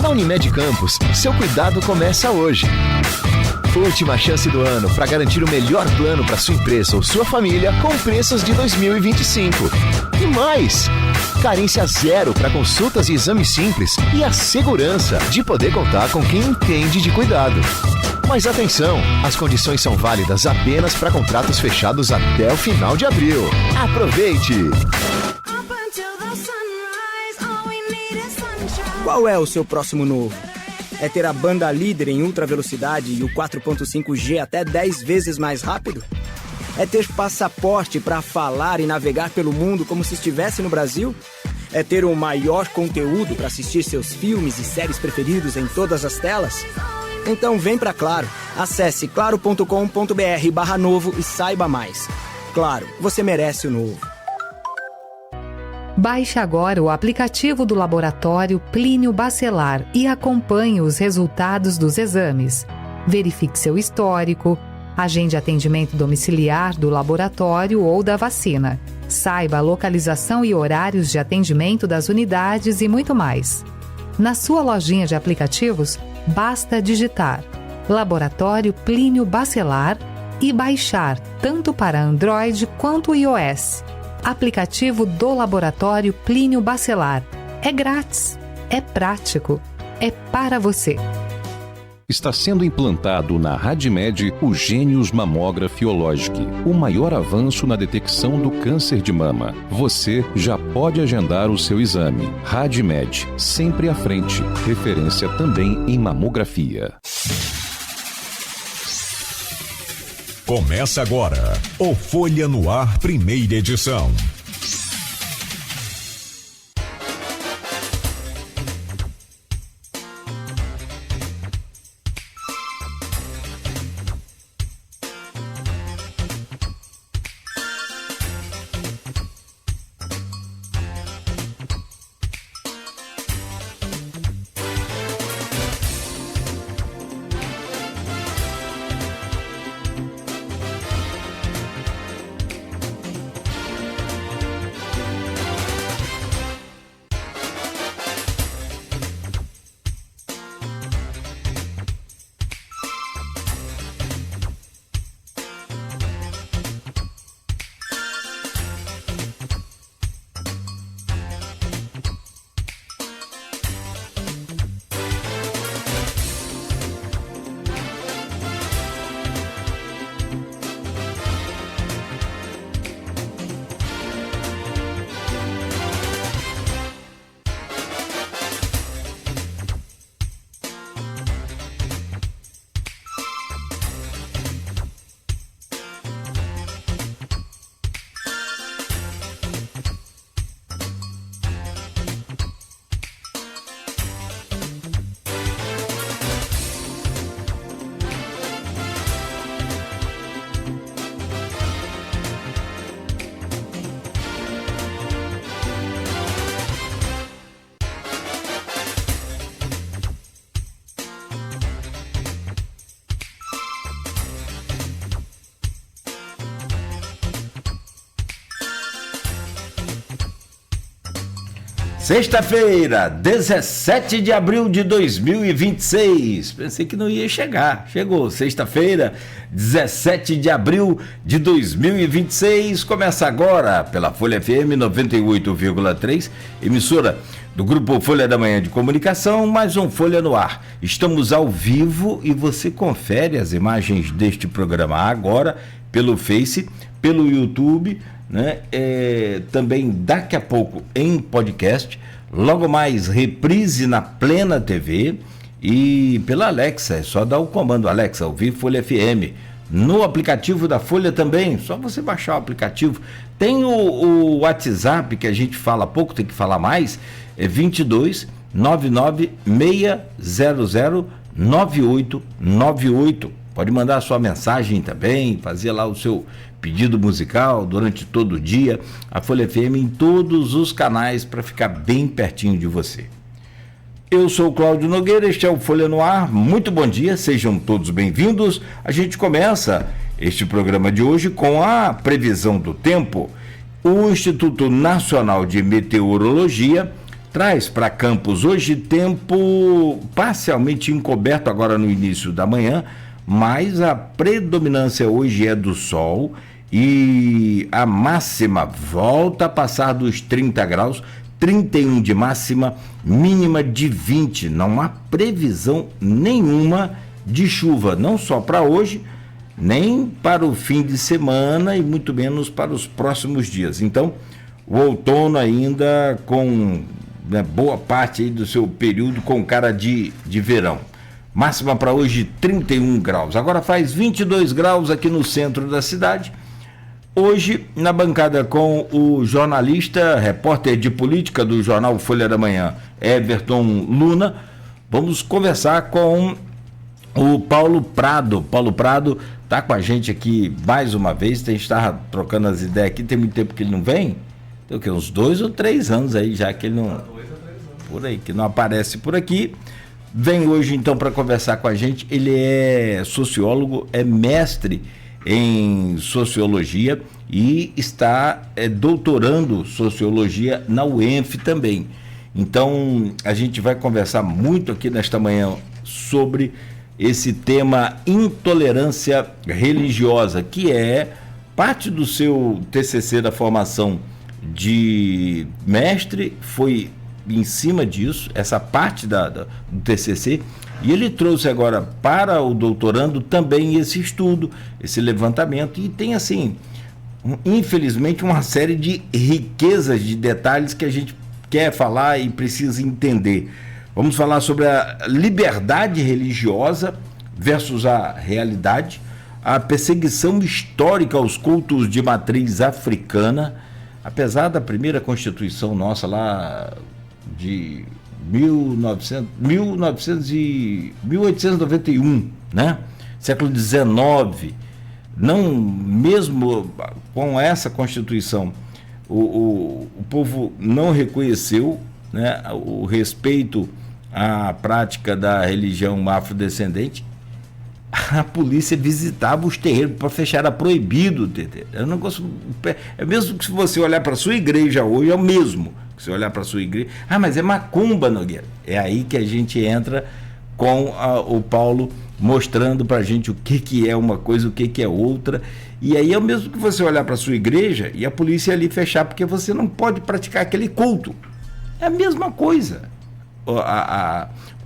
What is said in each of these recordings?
Na Unimed Campos, seu cuidado começa hoje. Última chance do ano para garantir o melhor plano para sua empresa ou sua família com preços de 2025. E mais! Carência zero para consultas e exames simples e a segurança de poder contar com quem entende de cuidado. Mas atenção, as condições são válidas apenas para contratos fechados até o final de abril. Aproveite! Qual é o seu próximo novo? É ter a banda líder em ultra velocidade e o 4.5G até 10 vezes mais rápido? É ter passaporte para falar e navegar pelo mundo como se estivesse no Brasil? É ter o maior conteúdo para assistir seus filmes e séries preferidos em todas as telas? Então vem pra Claro. Acesse claro.com.br/novo e saiba mais. Claro, você merece o novo. Baixe agora o aplicativo do Laboratório Plínio Bacelar e acompanhe os resultados dos exames. Verifique seu histórico, agende atendimento domiciliar do laboratório ou da vacina. Saiba a localização e horários de atendimento das unidades e muito mais. Na sua lojinha de aplicativos, basta digitar Laboratório Plínio Bacelar e baixar tanto para Android quanto iOS. Aplicativo do Laboratório Plínio Bacelar. É grátis, é prático, é para você. Está sendo implantado na RadMed o Gênios Mammography Oncology, o maior avanço na detecção do câncer de mama. Você já pode agendar o seu exame. RadMed, sempre à frente. Referência também em mamografia. Começa agora o Folha no Ar, primeira edição. Sexta-feira, 17 de abril de 2026. Pensei que não ia chegar. Chegou. Sexta-feira, 17 de abril de 2026. Começa agora pela Folha FM 98,3, emissora do Grupo Folha da Manhã de Comunicação, mais um Folha no Ar. Estamos ao vivo e você confere as imagens deste programa agora pelo Face, pelo YouTube, né? Também daqui a pouco em podcast, logo mais reprise na Plena TV e pela Alexa. É só dar o comando Alexa, ouvir Folha FM. No aplicativo da Folha também, só você baixar o aplicativo. Tem o WhatsApp que a gente fala pouco, tem que falar mais, é 22 99 600 9898. Pode mandar a sua mensagem também, fazer lá o seu pedido musical durante todo o dia. A Folha FM em todos os canais para ficar bem pertinho de você. Eu sou o Cláudio Nogueira, este é o Folha no Ar. Muito bom dia, sejam todos bem-vindos. A gente começa este programa de hoje com a previsão do tempo. O Instituto Nacional de Meteorologia traz para Campos hoje tempo parcialmente encoberto agora no início da manhã, mas a predominância hoje é do sol e a máxima volta a passar dos 30 graus, 31 de máxima, mínima de 20. Não há previsão nenhuma de chuva, não só para hoje, nem para o fim de semana e muito menos para os próximos dias. Então, o outono ainda com boa parte aí do seu período com cara de verão. Máxima para hoje 31 graus. Agora faz 22 graus aqui no centro da cidade. Hoje, na bancada com o jornalista, repórter de política do jornal Folha da Manhã, Everton Luna, vamos conversar com o Paulo Prado. Paulo Prado está com a gente aqui mais uma vez, a gente estava trocando as ideias aqui, tem muito tempo que ele não vem, tem o quê? Uns 2 ou 3 anos aí já que ele não... 2 ou 3 anos. Por aí, que não aparece por aqui. Vem hoje então para conversar com a gente. Ele é sociólogo, é mestre em sociologia e está doutorando sociologia na UENF também. Então a gente vai conversar muito aqui nesta manhã sobre esse tema intolerância religiosa, que é parte do seu TCC da formação de mestre, foi em cima disso, essa parte do TCC, e ele trouxe agora para o doutorando também esse estudo, esse levantamento, e tem assim, infelizmente, uma série de riquezas de detalhes que a gente quer falar e precisa entender. Vamos falar sobre a liberdade religiosa versus a realidade, a perseguição histórica aos cultos de matriz africana, apesar da primeira Constituição nossa lá de 1891, né? Século XIX, não, mesmo com essa Constituição, o povo não reconheceu, né, o respeito à prática da religião afrodescendente. A polícia visitava os terreiros para fechar, era proibido. É um negócio, é mesmo que se você olhar para a sua igreja hoje, é o mesmo que você olhar para a sua igreja. Ah, mas é macumba, Nogueira. É aí que a gente entra com o Paulo mostrando para a gente o que é uma coisa, o que é outra. E aí é o mesmo que você olhar para a sua igreja e a polícia ali fechar, porque você não pode praticar aquele culto. É a mesma coisa. O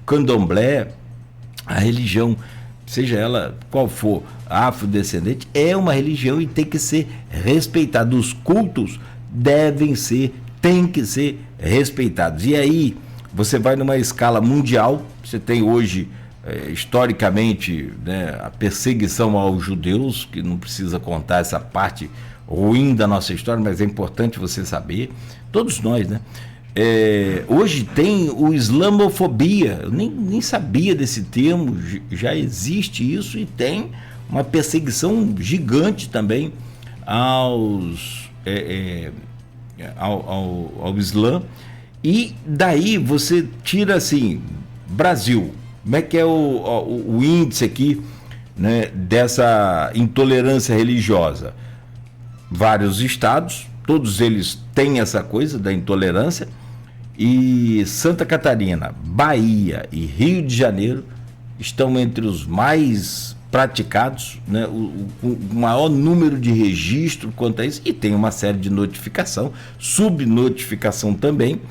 candomblé, a religião, seja ela qual for, afrodescendente, é uma religião e tem que ser respeitada. Os cultos têm que ser respeitados. E aí, você vai numa escala mundial, você tem hoje, historicamente, né, a perseguição aos judeus, que não precisa contar essa parte ruim da nossa história, mas é importante você saber, todos nós, né? Hoje tem o islamofobia, eu nem sabia desse termo, já existe isso e tem uma perseguição gigante também ao Islã. E daí você tira assim, Brasil, como é que é o índice aqui, né, dessa intolerância religiosa? Vários estados, todos eles têm essa coisa da intolerância. E Santa Catarina, Bahia e Rio de Janeiro estão entre os mais praticados, né, o maior número de registro quanto a isso, e tem uma série de notificação, subnotificação também,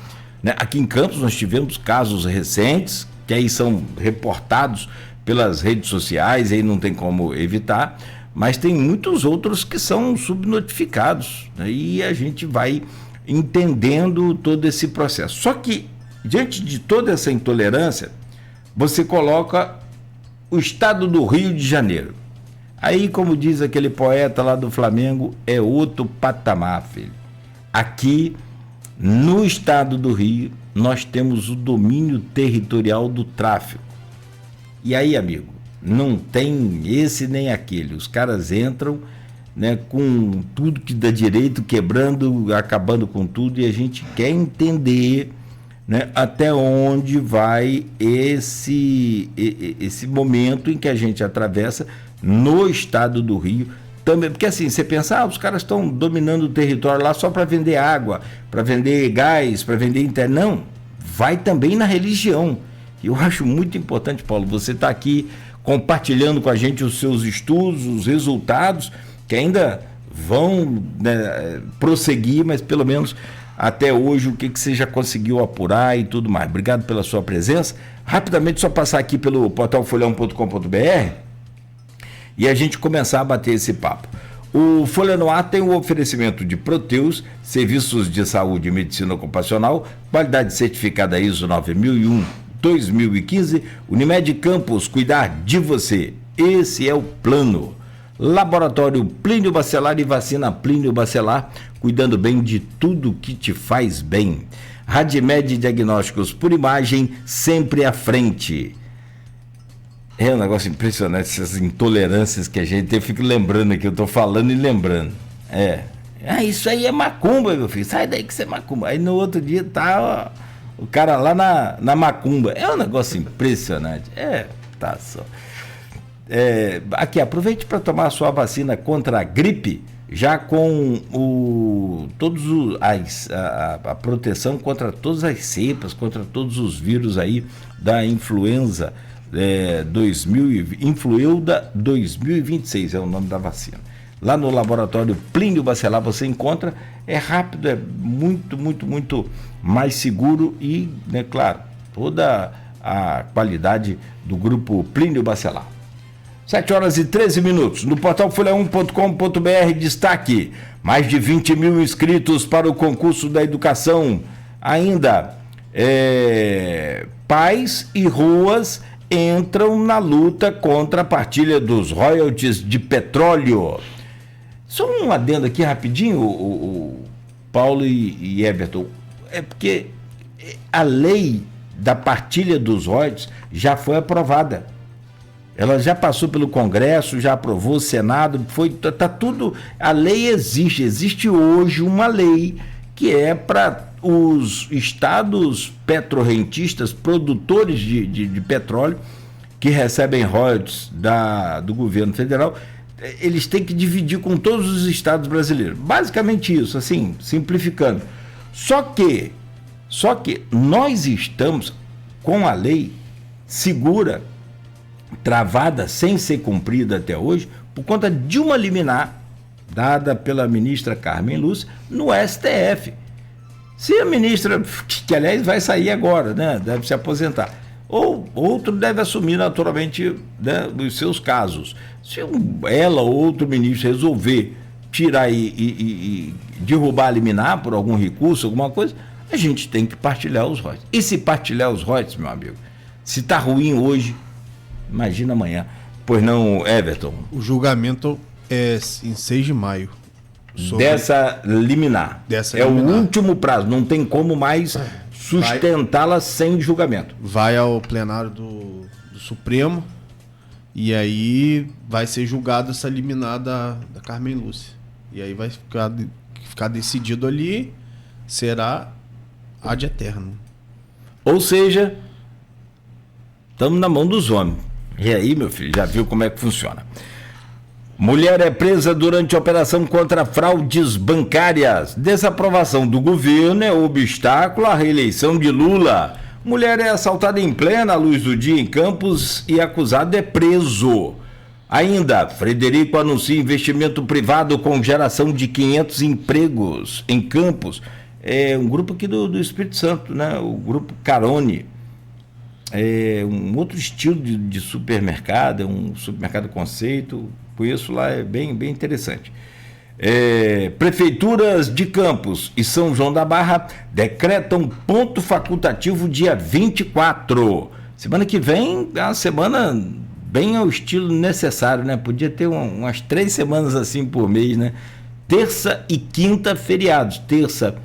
né? Aqui em Campos nós tivemos casos recentes, que aí são reportados pelas redes sociais, aí não tem como evitar, mas tem muitos outros que são subnotificados, né? E a gente vai entendendo todo esse processo. Só que, diante de toda essa intolerância, você coloca o estado do Rio de Janeiro. Aí, como diz aquele poeta lá do Flamengo, é outro patamar, filho. Aqui, no estado do Rio, nós temos o domínio territorial do tráfico. E aí, amigo, não tem esse nem aquele. Os caras entram, né, com tudo que dá direito, quebrando, acabando com tudo, e a gente quer entender, né, até onde vai esse momento em que a gente atravessa no estado do Rio também, porque assim, você pensa, os caras estão dominando o território lá só para vender água, para vender gás, para vender internet. Não, vai também na religião. Eu acho muito importante, Paulo, você está aqui compartilhando com a gente os seus estudos, os resultados, que ainda vão, né, prosseguir, mas pelo menos até hoje o que você já conseguiu apurar e tudo mais. Obrigado pela sua presença. Rapidamente, só passar aqui pelo portal folhão.com.br e a gente começar a bater esse papo. O Folha no Ar tem o oferecimento de Proteus, serviços de saúde e medicina ocupacional, qualidade certificada ISO 9001-2015, Unimed Campos, cuidar de você. Esse é o plano. Laboratório Plínio Bacelar e vacina Plínio Bacelar, cuidando bem de tudo que te faz bem. Radimed Diagnósticos por imagem, sempre à frente. É um negócio impressionante, essas intolerâncias que a gente tem. Eu fico lembrando aqui, eu estou falando e lembrando. Isso aí é macumba, meu filho. Sai daí que você é macumba. Aí no outro dia tá o cara lá na macumba. É um negócio impressionante. Tá só. Aqui, aproveite para tomar a sua vacina contra a gripe, já com a proteção contra todas as cepas, contra todos os vírus aí da influenza. Influelda 2026 é o nome da vacina. Lá no laboratório Plínio Bacelar você encontra, é rápido, é muito, muito, muito mais seguro e, né, claro, toda a qualidade do grupo Plínio Bacelar. 7h13. No portal folha1.com.br, destaque: mais de 20 mil inscritos para o concurso da educação. Ainda, pais e ruas entram na luta contra a partilha dos royalties de petróleo. Só um adendo aqui rapidinho, o Paulo e Everton. É porque a lei da partilha dos royalties já foi aprovada. Ela já passou pelo Congresso, já aprovou o Senado, tá tudo. A lei existe hoje uma lei que é para os estados petrorrentistas, produtores de petróleo, que recebem royalties do governo federal, eles têm que dividir com todos os estados brasileiros. Basicamente isso, assim, simplificando. Só que nós estamos com a lei segura, travada, sem ser cumprida até hoje, por conta de uma liminar dada pela ministra Carmen Lúcia no STF. Se a ministra, que aliás vai sair agora, né, deve se aposentar, ou outro deve assumir naturalmente, né, os seus casos. Se ela ou outro ministro resolver tirar e derrubar a liminar por algum recurso, alguma coisa, a gente tem que partilhar os royalties. E se partilhar os royalties, meu amigo, se está ruim hoje, imagina amanhã. Pois não, Everton? O julgamento é em 6 de maio. Dessa liminar. Liminar. O último prazo, não tem como mais sustentá-la sem julgamento. Vai ao plenário do Supremo e aí vai ser julgado essa liminar da Carmen Lúcia. E aí vai ficar decidido ali, será ad eterno. Ou seja, estamos na mão dos homens. E aí, meu filho, já viu como é que funciona. Mulher é presa durante a operação contra fraudes bancárias. Desaprovação do governo é obstáculo à reeleição de Lula. Mulher é assaltada em plena luz do dia em Campos e acusado é preso. Ainda, Frederico anuncia investimento privado com geração de 500 empregos em Campos. É um grupo aqui do Espírito Santo, né? O grupo Carone. É um outro estilo de supermercado, é um supermercado conceito. Conheço lá, é bem interessante. Prefeituras de Campos e São João da Barra decretam ponto facultativo dia 24. Semana que vem é uma semana bem ao estilo necessário, né? Podia ter umas 3 semanas assim por mês, né? Terça e quinta, feriados. Terça,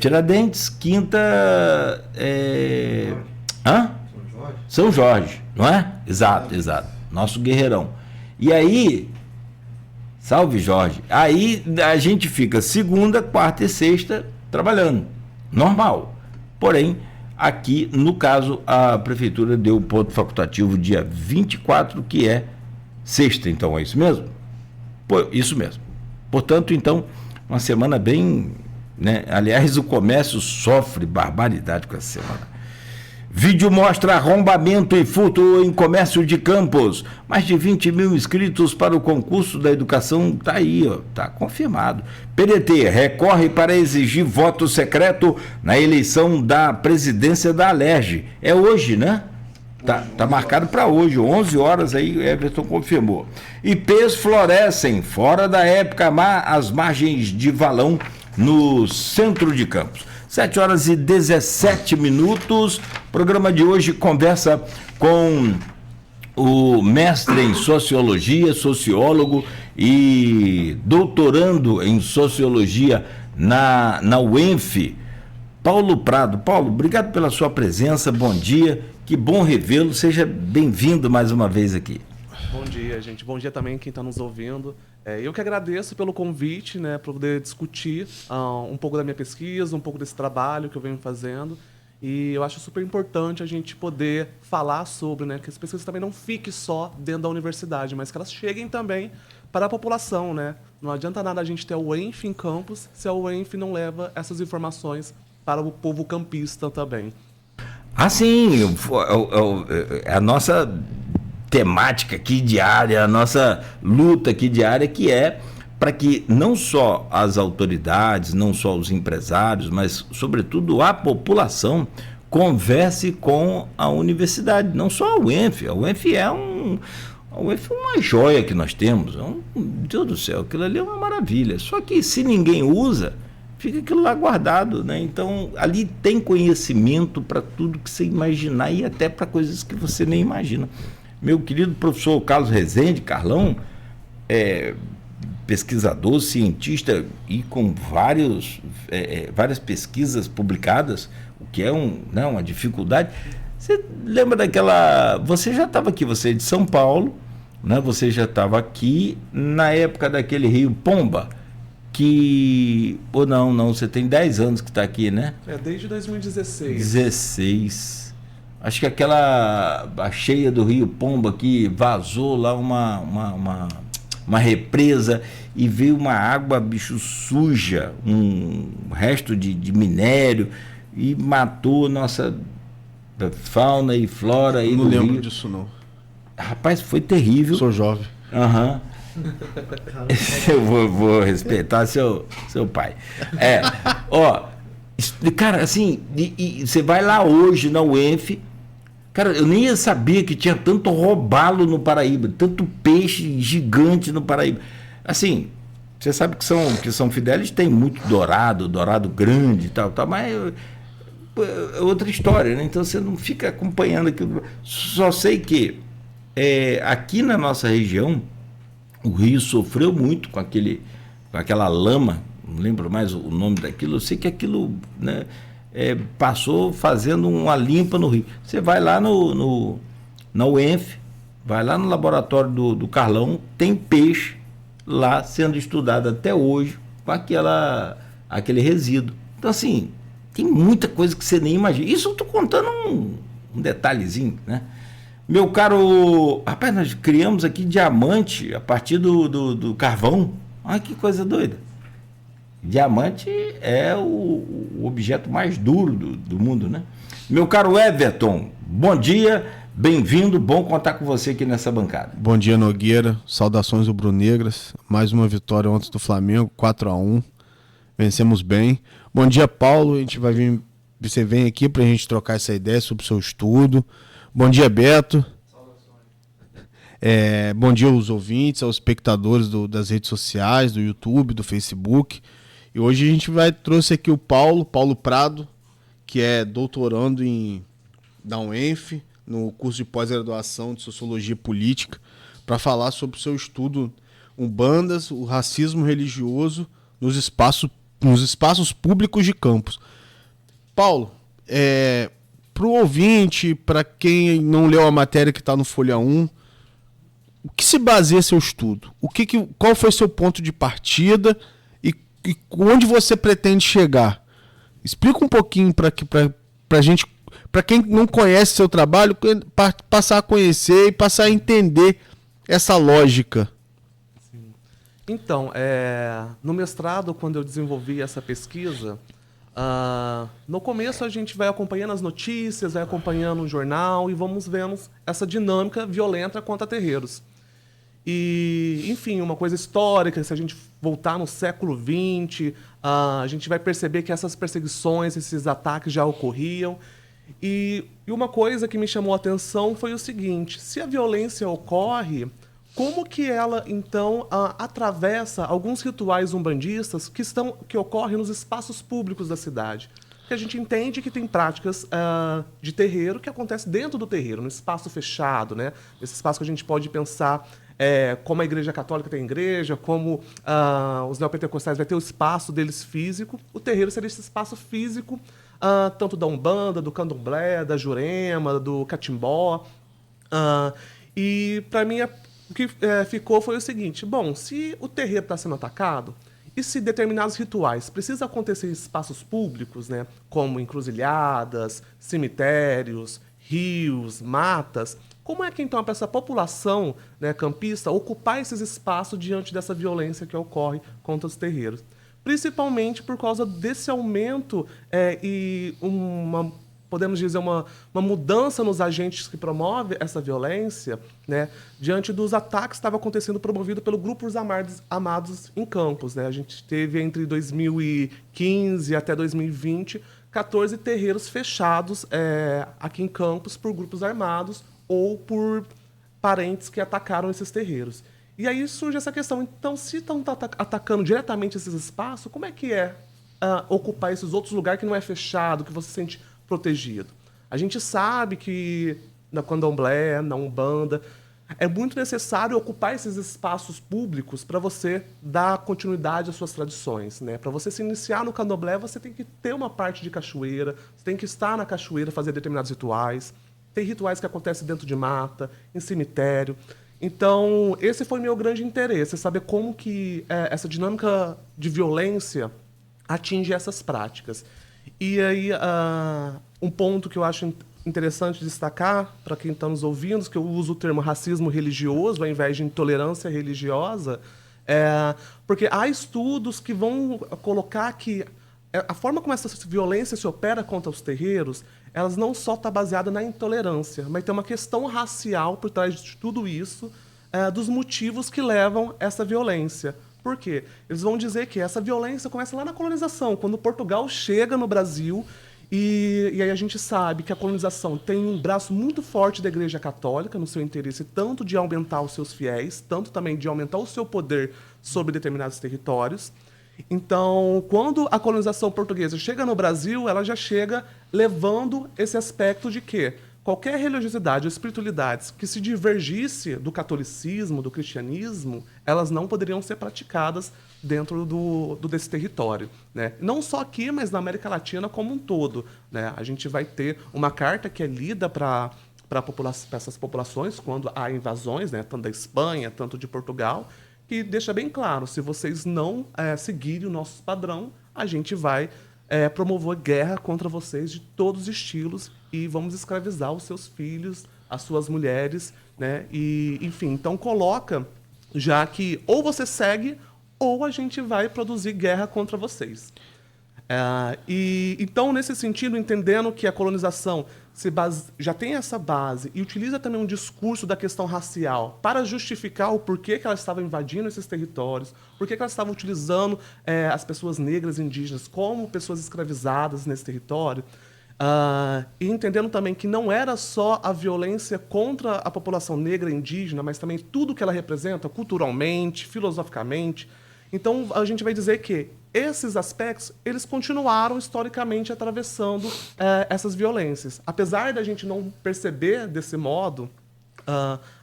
Tiradentes, quinta... São Jorge, não é? Exato. Nosso guerreirão. E aí, salve Jorge, aí a gente fica segunda, quarta e sexta trabalhando, normal. Porém, aqui, no caso, a prefeitura deu o ponto facultativo dia 24, que é sexta, então, é isso mesmo? Isso mesmo. Portanto, então, uma semana bem né? Aliás, o comércio sofre barbaridade com essa semana. Vídeo mostra arrombamento e furto em comércio de Campos. Mais de 20 mil inscritos para o concurso da educação. Está aí, está confirmado. PDT recorre para exigir voto secreto na eleição da presidência da Alerj. É hoje, né? Tá marcado para hoje, 11 horas, aí o Everton confirmou. IPs florescem fora da época, às margens de Valão, no centro de Campos. 7 horas e 17 minutos. O programa de hoje conversa com o mestre em sociologia, sociólogo e doutorando em sociologia na UENF, Paulo Prado. Paulo, obrigado pela sua presença, bom dia, que bom revê-lo, seja bem-vindo mais uma vez aqui. Bom dia, gente. Bom dia também quem está nos ouvindo. Eu que agradeço pelo convite, né, para poder discutir um pouco da minha pesquisa, um pouco desse trabalho que eu venho fazendo. E eu acho super importante a gente poder falar sobre, né, que as pesquisas também não fiquem só dentro da universidade, mas que elas cheguem também para a população, né? Não adianta nada a gente ter o UENF em campus se a UENF não leva essas informações para o povo campista também. Ah, sim, a nossa temática aqui diária, a nossa luta aqui diária, que é para que não só as autoridades, não só os empresários, mas sobretudo a população converse com a universidade, não só a UENF. A UENF é uma joia que nós temos, meu Deus do céu, aquilo ali é uma maravilha, só que se ninguém usa, fica aquilo lá guardado, né? Então ali tem conhecimento para tudo que você imaginar e até para coisas que você nem imagina. Meu querido professor Carlos Rezende, Carlão, pesquisador, cientista e com várias pesquisas publicadas, o que é uma dificuldade. Você lembra daquela... Você já estava aqui, você é de São Paulo, né? Você já estava aqui na época daquele rio Pomba, que... Ou não, você tem 10 anos que está aqui, né? Desde 2016. 16. Acho que a cheia do rio Pomba que vazou lá uma represa e veio uma água, bicho, suja, um resto de minério e matou nossa fauna e flora aí no do rio. Não lembro rio. disso, não. Rapaz, foi terrível. Sou jovem. Aham. Eu vou respeitar seu pai. Cara, assim, e você vai lá hoje na UENF, cara, eu nem sabia que tinha tanto robalo no Paraíba, tanto peixe gigante no Paraíba. Assim, você sabe que São Fidélis tem muito dourado grande e tal, mas é outra história, né? Então você não fica acompanhando aquilo. Só sei que aqui na nossa região, o rio sofreu muito com aquela lama, não lembro mais o nome daquilo, eu sei que aquilo, né, passou fazendo uma limpa no rio. Você vai lá na UENF, vai lá no laboratório do Carlão, tem peixe lá sendo estudado até hoje com aquele resíduo. Então, assim, tem muita coisa que você nem imagina. Isso eu estou contando um detalhezinho, né? Meu caro, rapaz, nós criamos aqui diamante a partir do carvão. Olha que coisa doida. Diamante é o objeto mais duro do mundo, né? Meu caro Everton, bom dia, bem-vindo, bom contar com você aqui nessa bancada. Bom dia, Nogueira, saudações rubro-negras, mais uma vitória ontem do Flamengo, 4-1, vencemos bem. Bom dia, Paulo, você vem aqui pra gente trocar essa ideia sobre o seu estudo. Bom dia, Beto. Bom dia aos ouvintes, aos espectadores das redes sociais, do YouTube, do Facebook. E hoje a gente trouxe aqui o Paulo Prado, que é doutorando da UENF, no curso de pós-graduação de Sociologia Política, para falar sobre o seu estudo Umbandas, o racismo religioso nos espaços públicos de Campos. Paulo, para o ouvinte, para quem não leu a matéria que está no Folha 1, o que se baseia seu estudo? Qual foi seu ponto de partida e onde você pretende chegar? Explica um pouquinho para gente, para quem não conhece seu trabalho, passar a conhecer e passar a entender essa lógica. Sim. Então, no mestrado, quando eu desenvolvi essa pesquisa, no começo a gente vai acompanhando as notícias, vai acompanhando o jornal e vamos vendo essa dinâmica violenta contra terreiros. E, enfim, uma coisa histórica, se a gente voltar no século XX, a gente vai perceber que essas perseguições, esses ataques já ocorriam. E uma coisa que me chamou a atenção foi o seguinte: se a violência ocorre, como que ela, então, atravessa alguns rituais umbandistas que ocorrem nos espaços públicos da cidade? Porque a gente entende que tem práticas de terreiro que acontecem dentro do terreiro, no espaço fechado, né? Esse espaço que a gente pode pensar como a Igreja Católica tem igreja, como os neopentecostais vai ter o espaço deles físico. O terreiro seria esse espaço físico, tanto da Umbanda, do Candomblé, da Jurema, do Catimbó. E, para mim, o que ficou foi o seguinte: bom, se o terreiro está sendo atacado, e se determinados rituais precisam acontecer em espaços públicos, né, como encruzilhadas, cemitérios, rios, matas, como é que, então, para essa população, né, campista ocupar esses espaços diante dessa violência que ocorre contra os terreiros? Principalmente por causa desse aumento e podemos dizer, uma mudança nos agentes que promovem essa violência, né, diante dos ataques que estavam acontecendo promovidos pelo Grupo Os Amados em Campos. Né? A gente teve, entre 2015 até 2020, 14 terreiros fechados aqui em Campos por grupos armados ou por parentes que atacaram esses terreiros. E aí surge essa questão: então, se estão atacando diretamente esses espaços, como é que ocupar esses outros lugares que não é fechado, que você se sente protegido? A gente sabe que na Candomblé, na Umbanda, é muito necessário ocupar esses espaços públicos para você dar continuidade às suas tradições, né? Para você se iniciar no Candomblé, você tem que ter uma parte de cachoeira, você tem que estar na cachoeira, fazer determinados rituais. Tem rituais que acontecem dentro de mata, em cemitério. Então, esse foi meu grande interesse, saber como que essa dinâmica de violência atinge essas práticas. E aí, um ponto que eu acho interessante destacar, para quem está nos ouvindo, que eu uso o termo racismo religioso, ao invés de intolerância religiosa, porque há estudos que vão colocar que a forma como essa violência se opera contra os terreiros, elas não só estão baseadas na intolerância, mas tem uma questão racial por trás de tudo isso, dos motivos que levam essa violência. Por quê? Eles vão dizer que essa violência começa lá na colonização, quando Portugal chega no Brasil, e aí a gente sabe que a colonização tem um braço muito forte da Igreja Católica no seu interesse, tanto de aumentar os seus fiéis, tanto também de aumentar o seu poder sobre determinados territórios. Então, quando a colonização portuguesa chega no Brasil, ela já chega levando esse aspecto de que qualquer religiosidade ou espiritualidades que se divergisse do catolicismo, do cristianismo, elas não poderiam ser praticadas dentro desse território. Né? Não só aqui, mas na América Latina como um todo. Né? A gente vai ter uma carta que é lida para essas populações quando há invasões, né? Tanto da Espanha, tanto de Portugal, que deixa bem claro: se vocês não seguirem o nosso padrão, a gente vai promover guerra contra vocês de todos os estilos e vamos escravizar os seus filhos, as suas mulheres, né? E, enfim, então coloca já que ou você segue ou a gente vai produzir guerra contra vocês. Então, nesse sentido, entendendo que a colonização já tem essa base e utiliza também um discurso da questão racial para justificar o porquê que ela estava invadindo esses territórios, porquê que ela estava utilizando as pessoas negras e indígenas como pessoas escravizadas nesse território, e entendendo também que não era só a violência contra a população negra e indígena, mas também tudo que ela representa culturalmente, filosoficamente. Então, a gente vai dizer que esses aspectos, eles continuaram historicamente atravessando essas violências. Apesar da gente não perceber desse modo,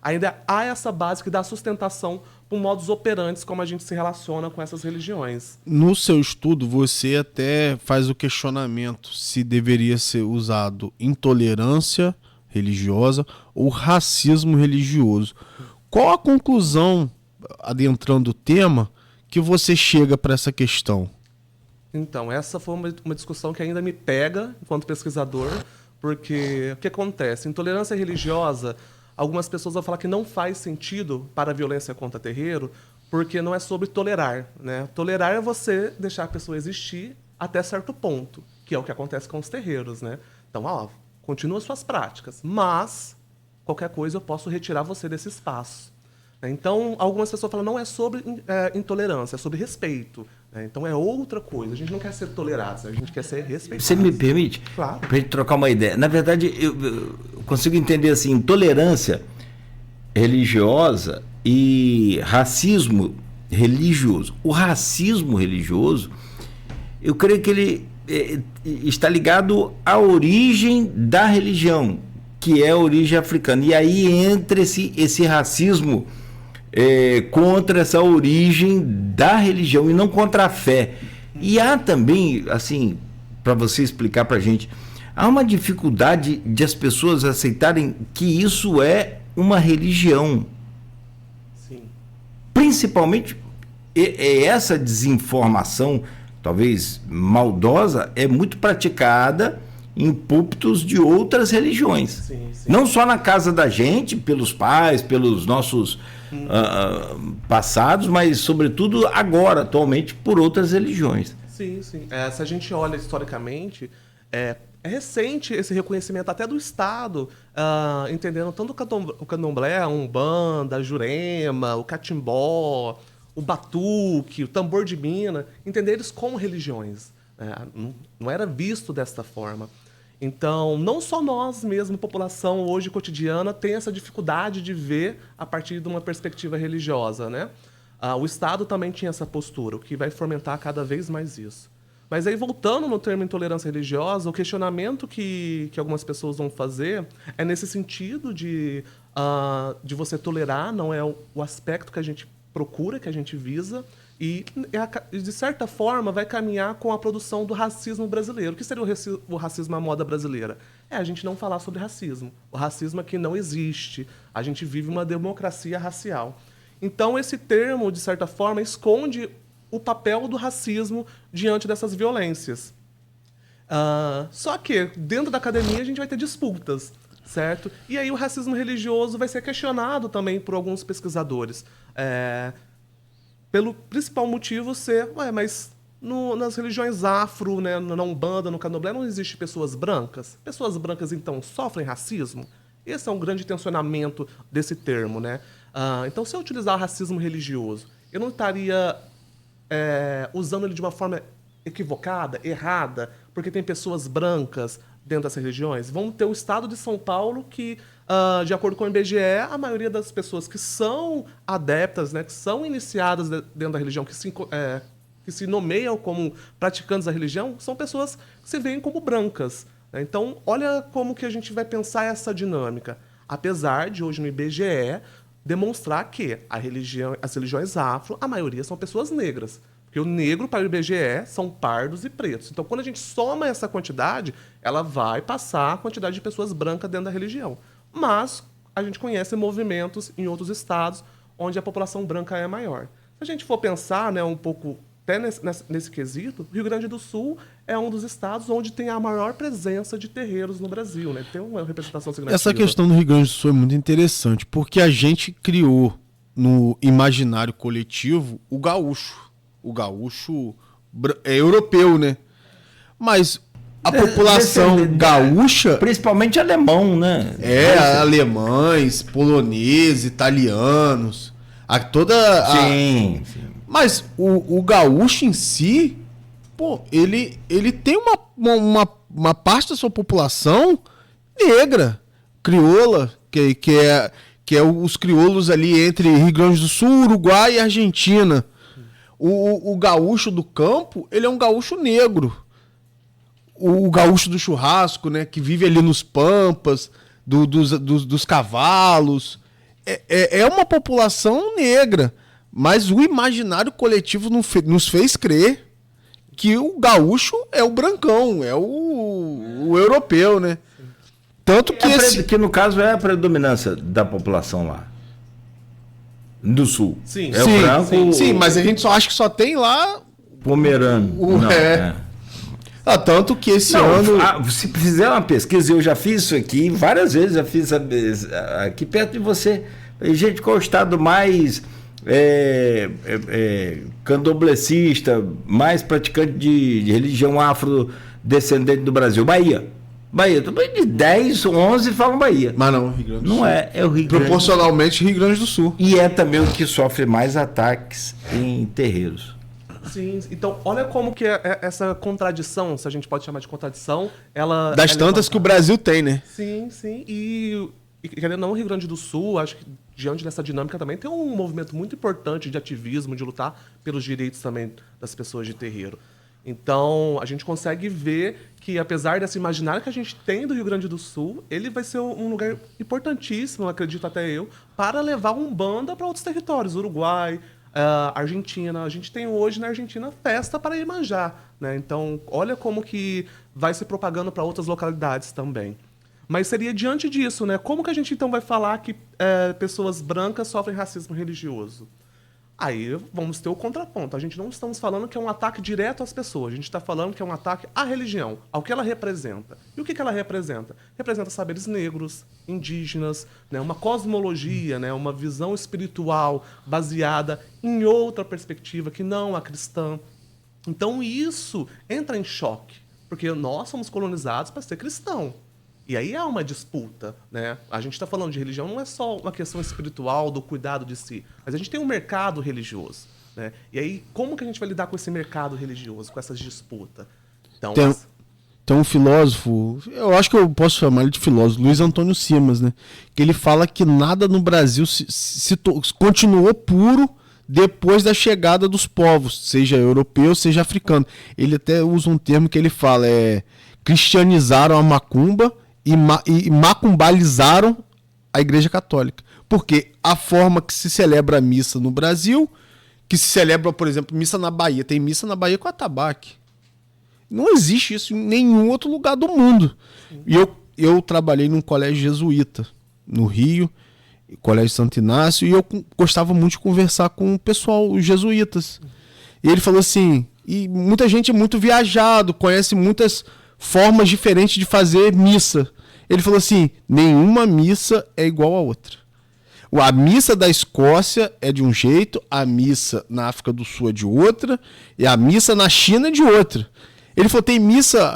ainda há essa base que dá sustentação para um modus operandi como a gente se relaciona com essas religiões. No seu estudo, você até faz o questionamento se deveria ser usado intolerância religiosa ou racismo religioso. Qual a conclusão, adentrando o tema, que você chega para essa questão? Então, essa foi uma discussão que ainda me pega enquanto pesquisador, porque o que acontece? Intolerância religiosa, algumas pessoas vão falar que não faz sentido para a violência contra terreiro, porque não é sobre tolerar, né? Tolerar é você deixar a pessoa existir até certo ponto, que é o que acontece com os terreiros, né? Então, continua suas práticas, mas qualquer coisa eu posso retirar você desse espaço. Então, algumas pessoas falam, não é sobre intolerância, é sobre respeito. Então, é outra coisa. A gente não quer ser tolerado, a gente quer ser respeitado. Você me permite? Claro. Para a gente trocar uma ideia. Na verdade, eu consigo entender assim, intolerância religiosa e racismo religioso. O racismo religioso, eu creio que ele está ligado à origem da religião, que é a origem africana. E aí entra esse racismo contra essa origem da religião e não contra a fé. E há também, assim, para você explicar para a gente, há uma dificuldade de as pessoas aceitarem que isso é uma religião. Sim. Principalmente essa desinformação, talvez maldosa, é muito praticada em púlpitos de outras religiões. Sim, sim. Não só na casa da gente, pelos pais, pelos nossos passados, mas sobretudo agora, atualmente, por outras religiões. Sim, sim. Se a gente olha historicamente, é recente esse reconhecimento até do Estado, entendendo tanto o candomblé, a umbanda, a jurema, o catimbó, o batuque, o tambor de mina, entender eles como religiões. Não era visto desta forma. Então, não só nós mesmo, população hoje cotidiana, tem essa dificuldade de ver a partir de uma perspectiva religiosa, né? O Estado também tinha essa postura, o que vai fomentar cada vez mais isso. Mas aí, voltando no termo intolerância religiosa, o questionamento que algumas pessoas vão fazer é nesse sentido de você tolerar, não é o aspecto que a gente procura, que a gente visa, e de certa forma vai caminhar com a produção do racismo brasileiro. O que seria o racismo à moda brasileira? A gente não falar sobre racismo. O racismo aqui não existe. A gente vive uma democracia racial. Então, esse termo, de certa forma, esconde o papel do racismo diante dessas violências. Só que, dentro da academia, a gente vai ter disputas, certo? E aí o racismo religioso vai ser questionado também por alguns pesquisadores. Pelo principal motivo ser, mas nas religiões afro, né, na Umbanda, no Candomblé, não existe pessoas brancas? Pessoas brancas, então, sofrem racismo? Esse é um grande tensionamento desse termo, né? Então, se eu utilizar o racismo religioso, eu não estaria usando ele de uma forma equivocada, errada, porque tem pessoas brancas dentro dessas religiões? Vamos ter o estado de São Paulo que, de acordo com o IBGE, a maioria das pessoas que são adeptas, né, que são iniciadas dentro da religião, que se nomeiam como praticantes da religião, são pessoas que se veem como brancas. Né? Então, olha como que a gente vai pensar essa dinâmica. Apesar de, hoje, no IBGE, demonstrar que as religiões afro, a maioria são pessoas negras. Porque o negro, para o IBGE, são pardos e pretos. Então, quando a gente soma essa quantidade, ela vai passar a quantidade de pessoas brancas dentro da religião. Mas a gente conhece movimentos em outros estados onde a população branca é maior. Se a gente for pensar, né, um pouco até nesse quesito, o Rio Grande do Sul é um dos estados onde tem a maior presença de terreiros no Brasil. Né? Tem uma representação significativa. Essa questão do Rio Grande do Sul é muito interessante, porque a gente criou no imaginário coletivo o gaúcho. O gaúcho é europeu, né? Mas a população gaúcha... Principalmente alemão, né? Alemães, poloneses, italianos. Sim. Mas o gaúcho em si, ele tem uma parte da sua população negra, crioula, que é os crioulos ali entre Rio Grande do Sul, Uruguai e Argentina. O gaúcho do campo, ele é um gaúcho negro. O gaúcho do churrasco, né, que vive ali nos pampas, dos cavalos. É uma população negra. Mas o imaginário coletivo nos fez crer que o gaúcho é o brancão, é o europeu, né? Tanto que que no caso é a predominância da população lá. Do sul. Sim, o branco. Sim, mas a gente acha que só tem lá pomerano. Tanto que esse ano... se fizer uma pesquisa, eu já fiz isso aqui várias vezes, já fiz aqui perto de você. Gente, qual é o estado mais candomblessista, mais praticante de religião afrodescendente do Brasil? Bahia, também de 10, 11 falam Bahia. Mas não, Rio Grande do Sul. Não é o Rio Grande. Proporcionalmente, Rio Grande do Sul. E é também o que sofre mais ataques em terreiros. Sim, então olha como que essa contradição, se a gente pode chamar de contradição, ela... Das tantas que o Brasil tem, né? Sim. E querendo ou não, o Rio Grande do Sul, acho que diante dessa dinâmica também tem um movimento muito importante de ativismo, de lutar pelos direitos também das pessoas de terreiro. Então, a gente consegue ver que, apesar desse imaginário que a gente tem do Rio Grande do Sul, ele vai ser um lugar importantíssimo, acredito até eu, para levar Umbanda para outros territórios, Uruguai, Argentina. A gente tem hoje na Argentina festa para Iemanjá, né? Então, olha como que vai se propagando para outras localidades também. Mas seria diante disso, né? Como que a gente então vai falar que pessoas brancas sofrem racismo religioso? Aí vamos ter o contraponto. A gente não estamos falando que é um ataque direto às pessoas. A gente está falando que é um ataque à religião, ao que ela representa. E o que ela representa? Representa saberes negros, indígenas, né? Uma cosmologia, né? Uma visão espiritual baseada em outra perspectiva que não a cristã. Então isso entra em choque, porque nós somos colonizados para ser cristão. E aí há uma disputa, né? A gente está falando de religião, não é só uma questão espiritual, do cuidado de si, mas a gente tem um mercado religioso, né? E aí, como que a gente vai lidar com esse mercado religioso, com essas disputas? Então, tem um filósofo, eu acho que eu posso chamar ele de filósofo, Luiz Antônio Simas, né? Que ele fala que nada no Brasil continuou puro depois da chegada dos povos, seja europeu, seja africano. Ele até usa um termo que ele fala, cristianizaram a macumba e macumbalizaram a Igreja Católica. Porque a forma que se celebra a missa no Brasil, que se celebra, por exemplo, missa na Bahia, tem missa na Bahia com atabaque. Não existe isso em nenhum outro lugar do mundo. E eu trabalhei num colégio jesuíta, no Rio, Colégio Santo Inácio, e eu gostava muito de conversar com o pessoal, os jesuítas. E ele falou assim, e muita gente é muito viajado, conhece muitas formas diferentes de fazer missa. Ele falou assim, nenhuma missa é igual a outra. A missa da Escócia é de um jeito, a missa na África do Sul é de outra, e a missa na China é de outra. Ele falou, tem missa,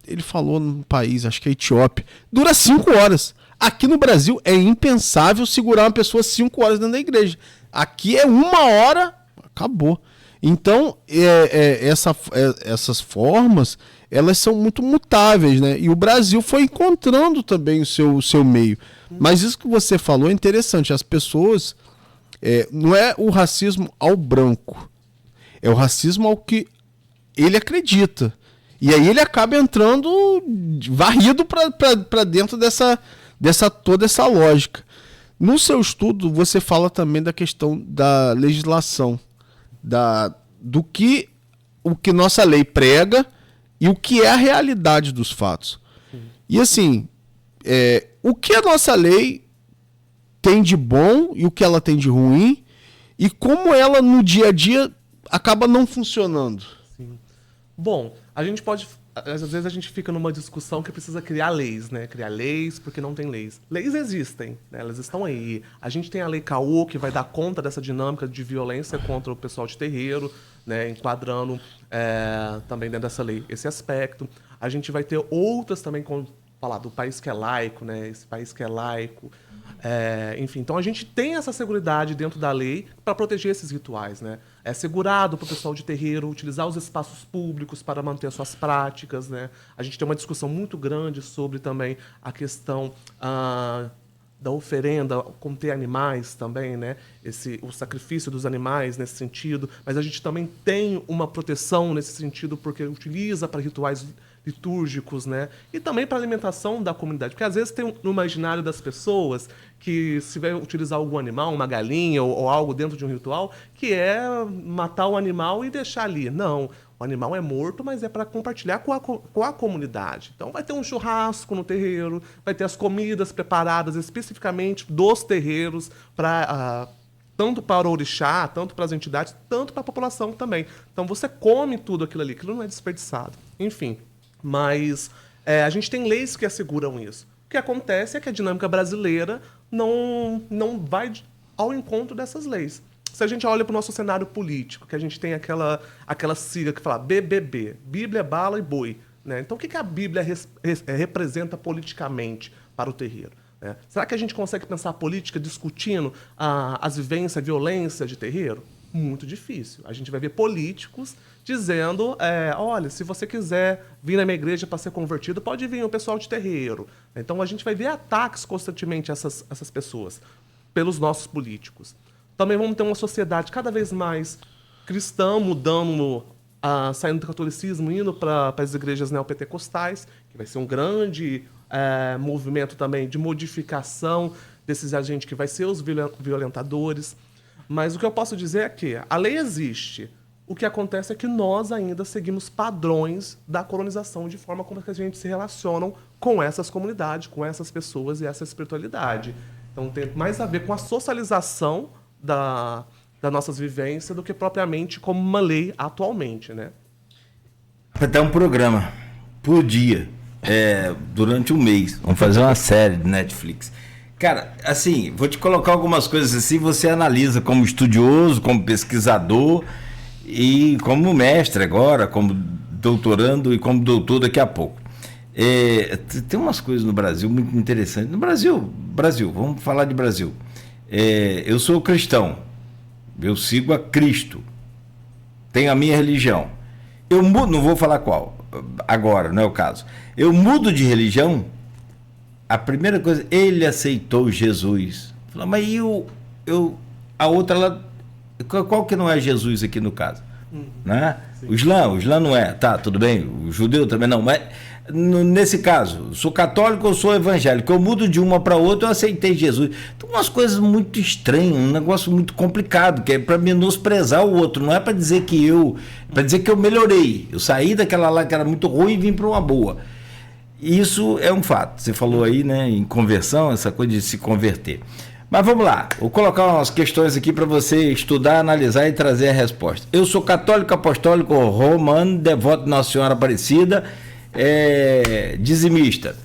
ele falou no país, acho que é Etiópia, dura 5 horas. Aqui no Brasil é impensável segurar uma pessoa 5 horas dentro da igreja. Aqui é 1 hora, acabou. Então, essas formas, elas são muito mutáveis, né? E o Brasil foi encontrando também o seu meio. Mas isso que você falou é interessante. As pessoas... não é o racismo ao branco. É o racismo ao que ele acredita. E aí ele acaba entrando varrido para dentro toda essa lógica. No seu estudo, você fala também da questão da legislação. O que nossa lei prega e o que é a realidade dos fatos. E assim, o que a nossa lei tem de bom e o que ela tem de ruim e como ela no dia a dia acaba não funcionando. Sim. Bom, a gente pode... Às vezes a gente fica numa discussão que precisa criar leis, né? Criar leis porque não tem leis. Leis existem, né? Elas estão aí. A gente tem a Lei CAU, que vai dar conta dessa dinâmica de violência contra o pessoal de terreiro, né? Enquadrando também dentro dessa lei esse aspecto. A gente vai ter outras também, como falar do país que é laico, né? Esse país que é laico. Enfim, então a gente tem essa seguridade dentro da lei para proteger esses rituais, né? É segurado para o pessoal de terreiro utilizar os espaços públicos para manter suas práticas, né? A gente tem uma discussão muito grande sobre também a questão da oferenda, conter animais também, né? O sacrifício dos animais nesse sentido, mas a gente também tem uma proteção nesse sentido porque utiliza para rituais litúrgicos, né? E também para alimentação da comunidade, porque às vezes tem no imaginário das pessoas que se vai utilizar algum animal, uma galinha ou algo dentro de um ritual, que é matar o animal e deixar ali. Não, o animal é morto, mas é para compartilhar com a comunidade. Então vai ter um churrasco no terreiro, vai ter as comidas preparadas especificamente dos terreiros para tanto para o orixá, tanto para as entidades, tanto para a população também. Então você come tudo aquilo ali, aquilo não é desperdiçado. Enfim, mas a gente tem leis que asseguram isso. O que acontece é que a dinâmica brasileira não vai ao encontro dessas leis. se a gente olha para o nosso cenário político, que a gente tem aquela sigla que fala BBB, Bíblia, Bala e Boi, né? Então, o que a Bíblia representa politicamente para o terreiro? Né? Será que a gente consegue pensar a política discutindo as vivências, a violência de terreiro? Muito difícil. A gente vai ver políticos dizendo, olha, se você quiser vir na minha igreja para ser convertido, pode vir o pessoal de terreiro. Então, a gente vai ver ataques constantemente a essas pessoas pelos nossos políticos. Também vamos ter uma sociedade cada vez mais cristã, mudando, saindo do catolicismo, indo para as igrejas neopentecostais, que vai ser um grande movimento também de modificação desses agentes que vai ser os violentadores. Mas o que eu posso dizer é que a lei existe. O que acontece é que nós ainda seguimos padrões da colonização de forma como a gente se relaciona com essas comunidades, com essas pessoas e essa espiritualidade. Então tem mais a ver com a socialização das nossas vivências do que propriamente como uma lei atualmente, né? Vai ter um programa por dia, durante um mês. Vamos fazer uma série de Netflix. Cara, assim, vou te colocar algumas coisas assim, você analisa como estudioso, como pesquisador e como mestre agora, como doutorando e como doutor daqui a pouco. Tem umas coisas no Brasil muito interessantes. No Brasil, vamos falar de Brasil. Eu sou cristão, eu sigo a Cristo, tenho a minha religião. Eu mudo, não vou falar qual, agora, não é o caso. Eu mudo de religião, a primeira coisa, ele aceitou Jesus. Fala, mas a outra, qual que não é Jesus aqui no caso? Né? O Islã não é, tá, tudo bem, o judeu também não, mas nesse caso, sou católico ou sou evangélico, eu mudo de uma para outra, eu aceitei Jesus. Então, umas coisas muito estranhas, um negócio muito complicado, que é para menosprezar o outro, não é para dizer que eu melhorei, eu saí daquela lá que era muito ruim e vim para uma boa. Isso é um fato, você falou aí, né, em conversão, essa coisa de se converter. Mas vamos lá, vou colocar umas questões aqui para você estudar, analisar e trazer a resposta. Eu sou católico apostólico romano, devoto de Nossa Senhora Aparecida, dizimista,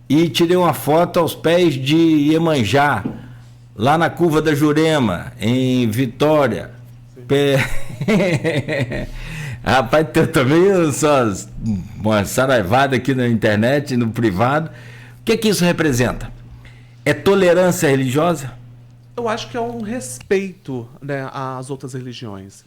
e tirei uma foto aos pés de Iemanjá, lá na curva da Jurema, em Vitória. Rapaz, eu também só uma saraivada aqui na internet, no privado. O que isso representa? É tolerância religiosa? Eu acho que é um respeito, né, às outras religiões.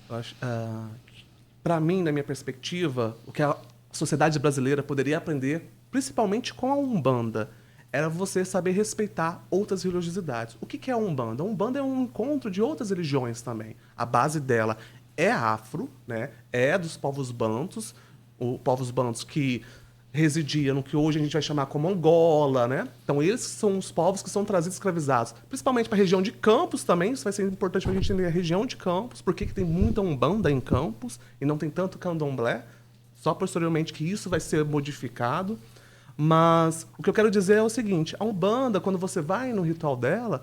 Para mim, na minha perspectiva, o que a sociedade brasileira poderia aprender, principalmente com a Umbanda, era você saber respeitar outras religiosidades. O que é a Umbanda? A Umbanda é um encontro de outras religiões também. A base dela é afro, né? É dos povos bantus, os povos bantus que residiam no que hoje a gente vai chamar como Angola, né? Então, eles são os povos que são trazidos escravizados, principalmente para a região de Campos também. Isso vai ser importante para a gente entender a região de Campos, porque tem muita Umbanda em Campos e não tem tanto candomblé. Só posteriormente que isso vai ser modificado. Mas o que eu quero dizer é o seguinte, a Umbanda, quando você vai no ritual dela,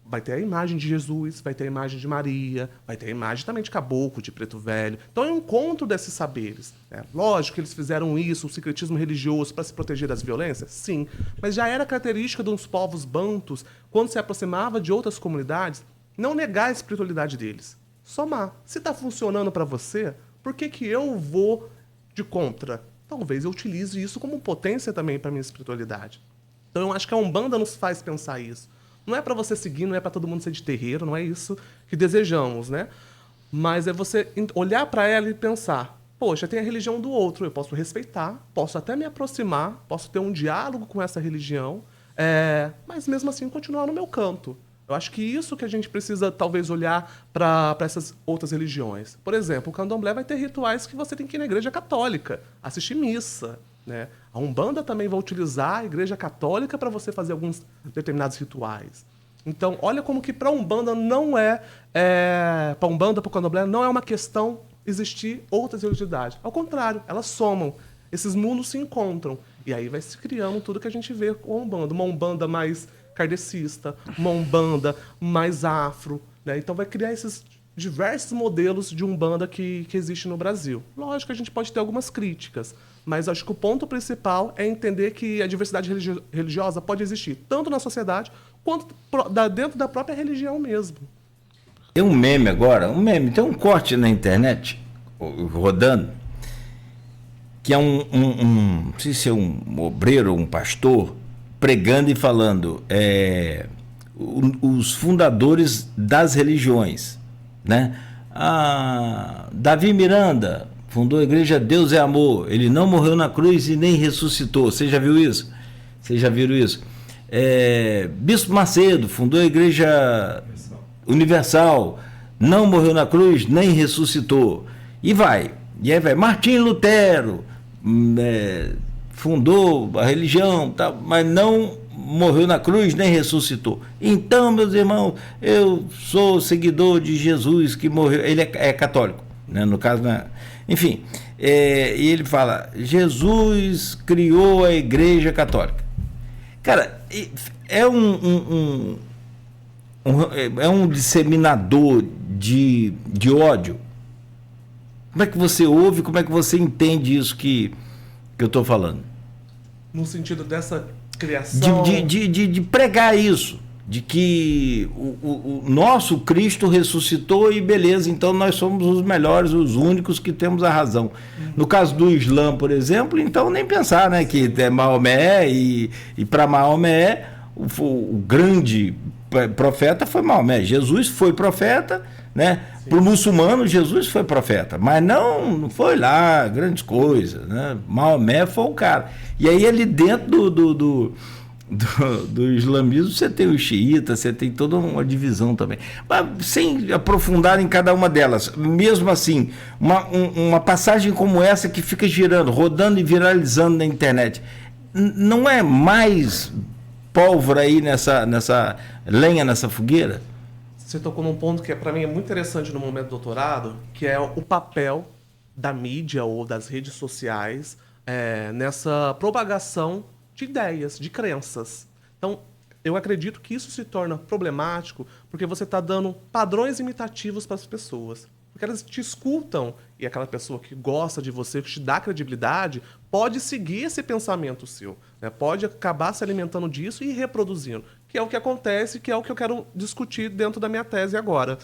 vai ter a imagem de Jesus, vai ter a imagem de Maria, vai ter a imagem também de caboclo, de preto velho. Então é um encontro desses saberes. Lógico que eles fizeram isso, o secretismo religioso, para se proteger das violências? Sim. Mas já era característica dos povos bantus, quando se aproximava de outras comunidades, não negar a espiritualidade deles. Somar. Se está funcionando para você, por que eu vou de contra? Talvez eu utilize isso como potência também para minha espiritualidade. Então eu acho que a Umbanda nos faz pensar isso. Não é para você seguir, não é para todo mundo ser de terreiro, não é isso que desejamos, né? Mas é você olhar para ela e pensar, poxa, tem a religião do outro, eu posso respeitar, posso até me aproximar, posso ter um diálogo com essa religião, mas mesmo assim continuar no meu canto. Eu acho que isso que a gente precisa, talvez, olhar para essas outras religiões. Por exemplo, o candomblé vai ter rituais que você tem que ir na igreja católica, assistir missa, né? A Umbanda também vai utilizar a igreja católica para você fazer alguns determinados rituais. Então, olha como que para a Umbanda não para a Umbanda, para o candomblé, não é uma questão existir outras religiosidades. Ao contrário, elas somam. Esses mundos se encontram. E aí vai se criando tudo que a gente vê com a Umbanda. Uma Umbanda mais kardecista, uma Umbanda mais afro, né? Então vai criar esses diversos modelos de Umbanda que existe no Brasil. Lógico que a gente pode ter algumas críticas, mas acho que o ponto principal é entender que a diversidade religiosa pode existir tanto na sociedade quanto dentro da própria religião mesmo. Tem um meme agora, tem um corte na internet rodando, que é não sei se é um obreiro ou um pastor, pregando e falando os fundadores das religiões, né? Davi Miranda fundou a igreja Deus é Amor, ele não morreu na cruz e nem ressuscitou. Você já viu isso? Vocês já viram isso? Bispo Macedo fundou a igreja Universal, não morreu na cruz nem ressuscitou. E aí vai. Martim Lutero fundou a religião, tá, mas não morreu na cruz nem ressuscitou. Então, meus irmãos, eu sou seguidor de Jesus que morreu. Ele é católico, né? No caso, né? Enfim, e ele fala: Jesus criou a igreja católica. Cara, é um disseminador de ódio. Como é que você ouve, como é que você entende isso que eu estou falando? No sentido dessa criação... De pregar isso, de que o nosso Cristo ressuscitou e beleza, então nós somos os melhores, os únicos que temos a razão. No caso do Islã, por exemplo, então nem pensar, né, que é Maomé e para Maomé o grande profeta foi Maomé. Jesus foi profeta, né? Para o muçulmano, Jesus foi profeta, mas não foi lá grandes coisas, né? Maomé foi o cara. E aí ali dentro do islamismo você tem os xiitas, você tem toda uma divisão também. Mas sem aprofundar em cada uma delas, mesmo assim, uma passagem como essa que fica girando, rodando e viralizando na internet, não é mais pólvora aí nessa lenha, nessa fogueira? Você tocou num ponto que para mim é muito interessante no momento do doutorado, que é o papel da mídia ou das redes sociais nessa propagação de ideias, de crenças. Então, eu acredito que isso se torna problemático porque você está dando padrões imitativos para as pessoas. Porque elas te escutam e aquela pessoa que gosta de você, que te dá credibilidade, pode seguir esse pensamento seu, né? Pode acabar se alimentando disso e reproduzindo, que é o que acontece, que é o que eu quero discutir dentro da minha tese agora.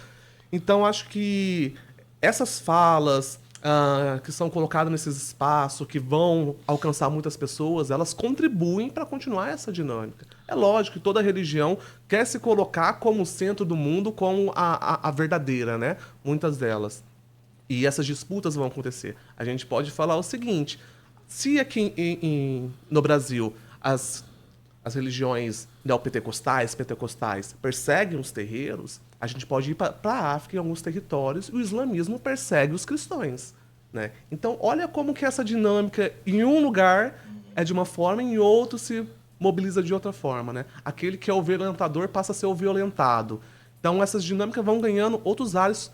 Então, acho que essas falas que são colocadas nesses espaços, que vão alcançar muitas pessoas, elas contribuem para continuar essa dinâmica. É lógico que toda religião quer se colocar como o centro do mundo, como a verdadeira, né? Muitas delas. E essas disputas vão acontecer. A gente pode falar o seguinte: se aqui no Brasil as religiões neopentecostais, pentecostais perseguem os terreiros, a gente pode ir para a África, em alguns territórios, e o islamismo persegue os cristãos, né? Então, olha como que essa dinâmica, em um lugar, é de uma forma, e em outro se mobiliza de outra forma, né? Aquele que é o violentador passa a ser o violentado. Então, essas dinâmicas vão ganhando outros ares,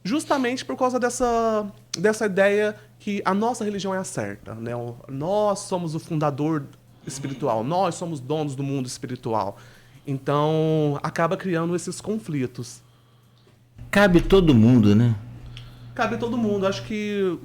justamente por causa dessa ideia que a nossa religião é a certa, né? Nós somos o fundador espiritual, nós somos donos do mundo espiritual. Então, acaba criando esses conflitos. Cabe todo mundo, né? Cabe todo mundo. Acho que,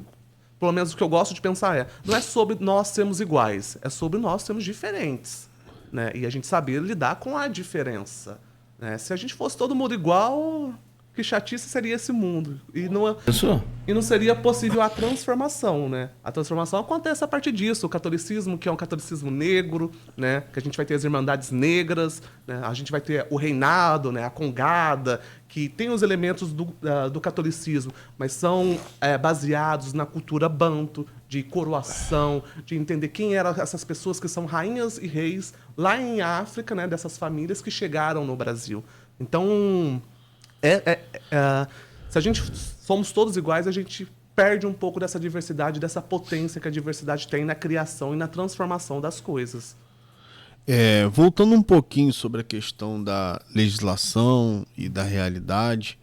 pelo menos o que eu gosto de pensar não é sobre nós sermos iguais, é sobre nós sermos diferentes, né? E a gente saber lidar com a diferença, né? Se a gente fosse todo mundo igual, que chatice seria esse mundo. E não seria possível a transformação, né? A transformação acontece a partir disso. O catolicismo, que é um catolicismo negro, né? Que a gente vai ter as irmandades negras, né? A gente vai ter o reinado, né? A congada, que tem os elementos do catolicismo, mas são baseados na cultura banto, de coroação, de entender quem eram essas pessoas que são rainhas e reis lá em África, né? Dessas famílias que chegaram no Brasil. Então... se a gente somos todos iguais, a gente perde um pouco dessa diversidade, dessa potência que a diversidade tem na criação e na transformação das coisas. Voltando um pouquinho sobre a questão da legislação e da realidade,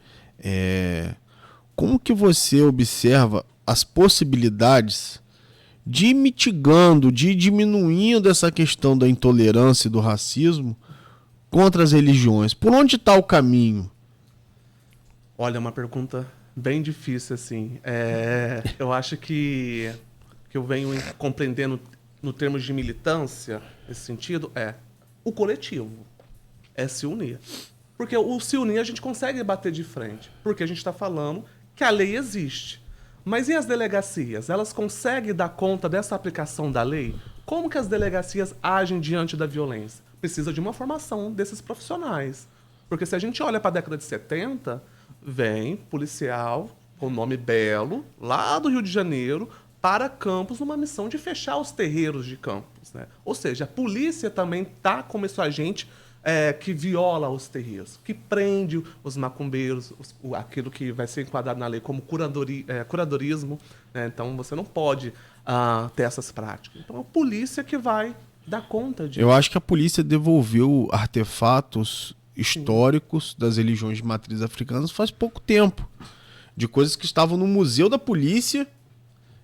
como que você observa as possibilidades de ir mitigando, de ir diminuindo essa questão da intolerância e do racismo contra as religiões? Por onde está o caminho? Olha, é uma pergunta bem difícil, assim. Eu acho que eu venho compreendendo no termos de militância, nesse sentido, o coletivo. É se unir. Porque o se unir a gente consegue bater de frente, porque a gente está falando que a lei existe. Mas e as delegacias? Elas conseguem dar conta dessa aplicação da lei? Como que as delegacias agem diante da violência? Precisa de uma formação desses profissionais. Porque se a gente olha para a década de 70, vem policial com nome belo, lá do Rio de Janeiro, para Campos numa missão de fechar os terreiros de Campos, né? Ou seja, a polícia também está como esse agente que viola os terreiros, que prende os macumbeiros, aquilo que vai ser enquadrado na lei como curadorismo, né? Então você não pode ter essas práticas. Então é a polícia que vai dar conta disso. Eu acho que a polícia devolveu artefatos históricos das religiões de matriz africanas faz pouco tempo, de coisas que estavam no museu da polícia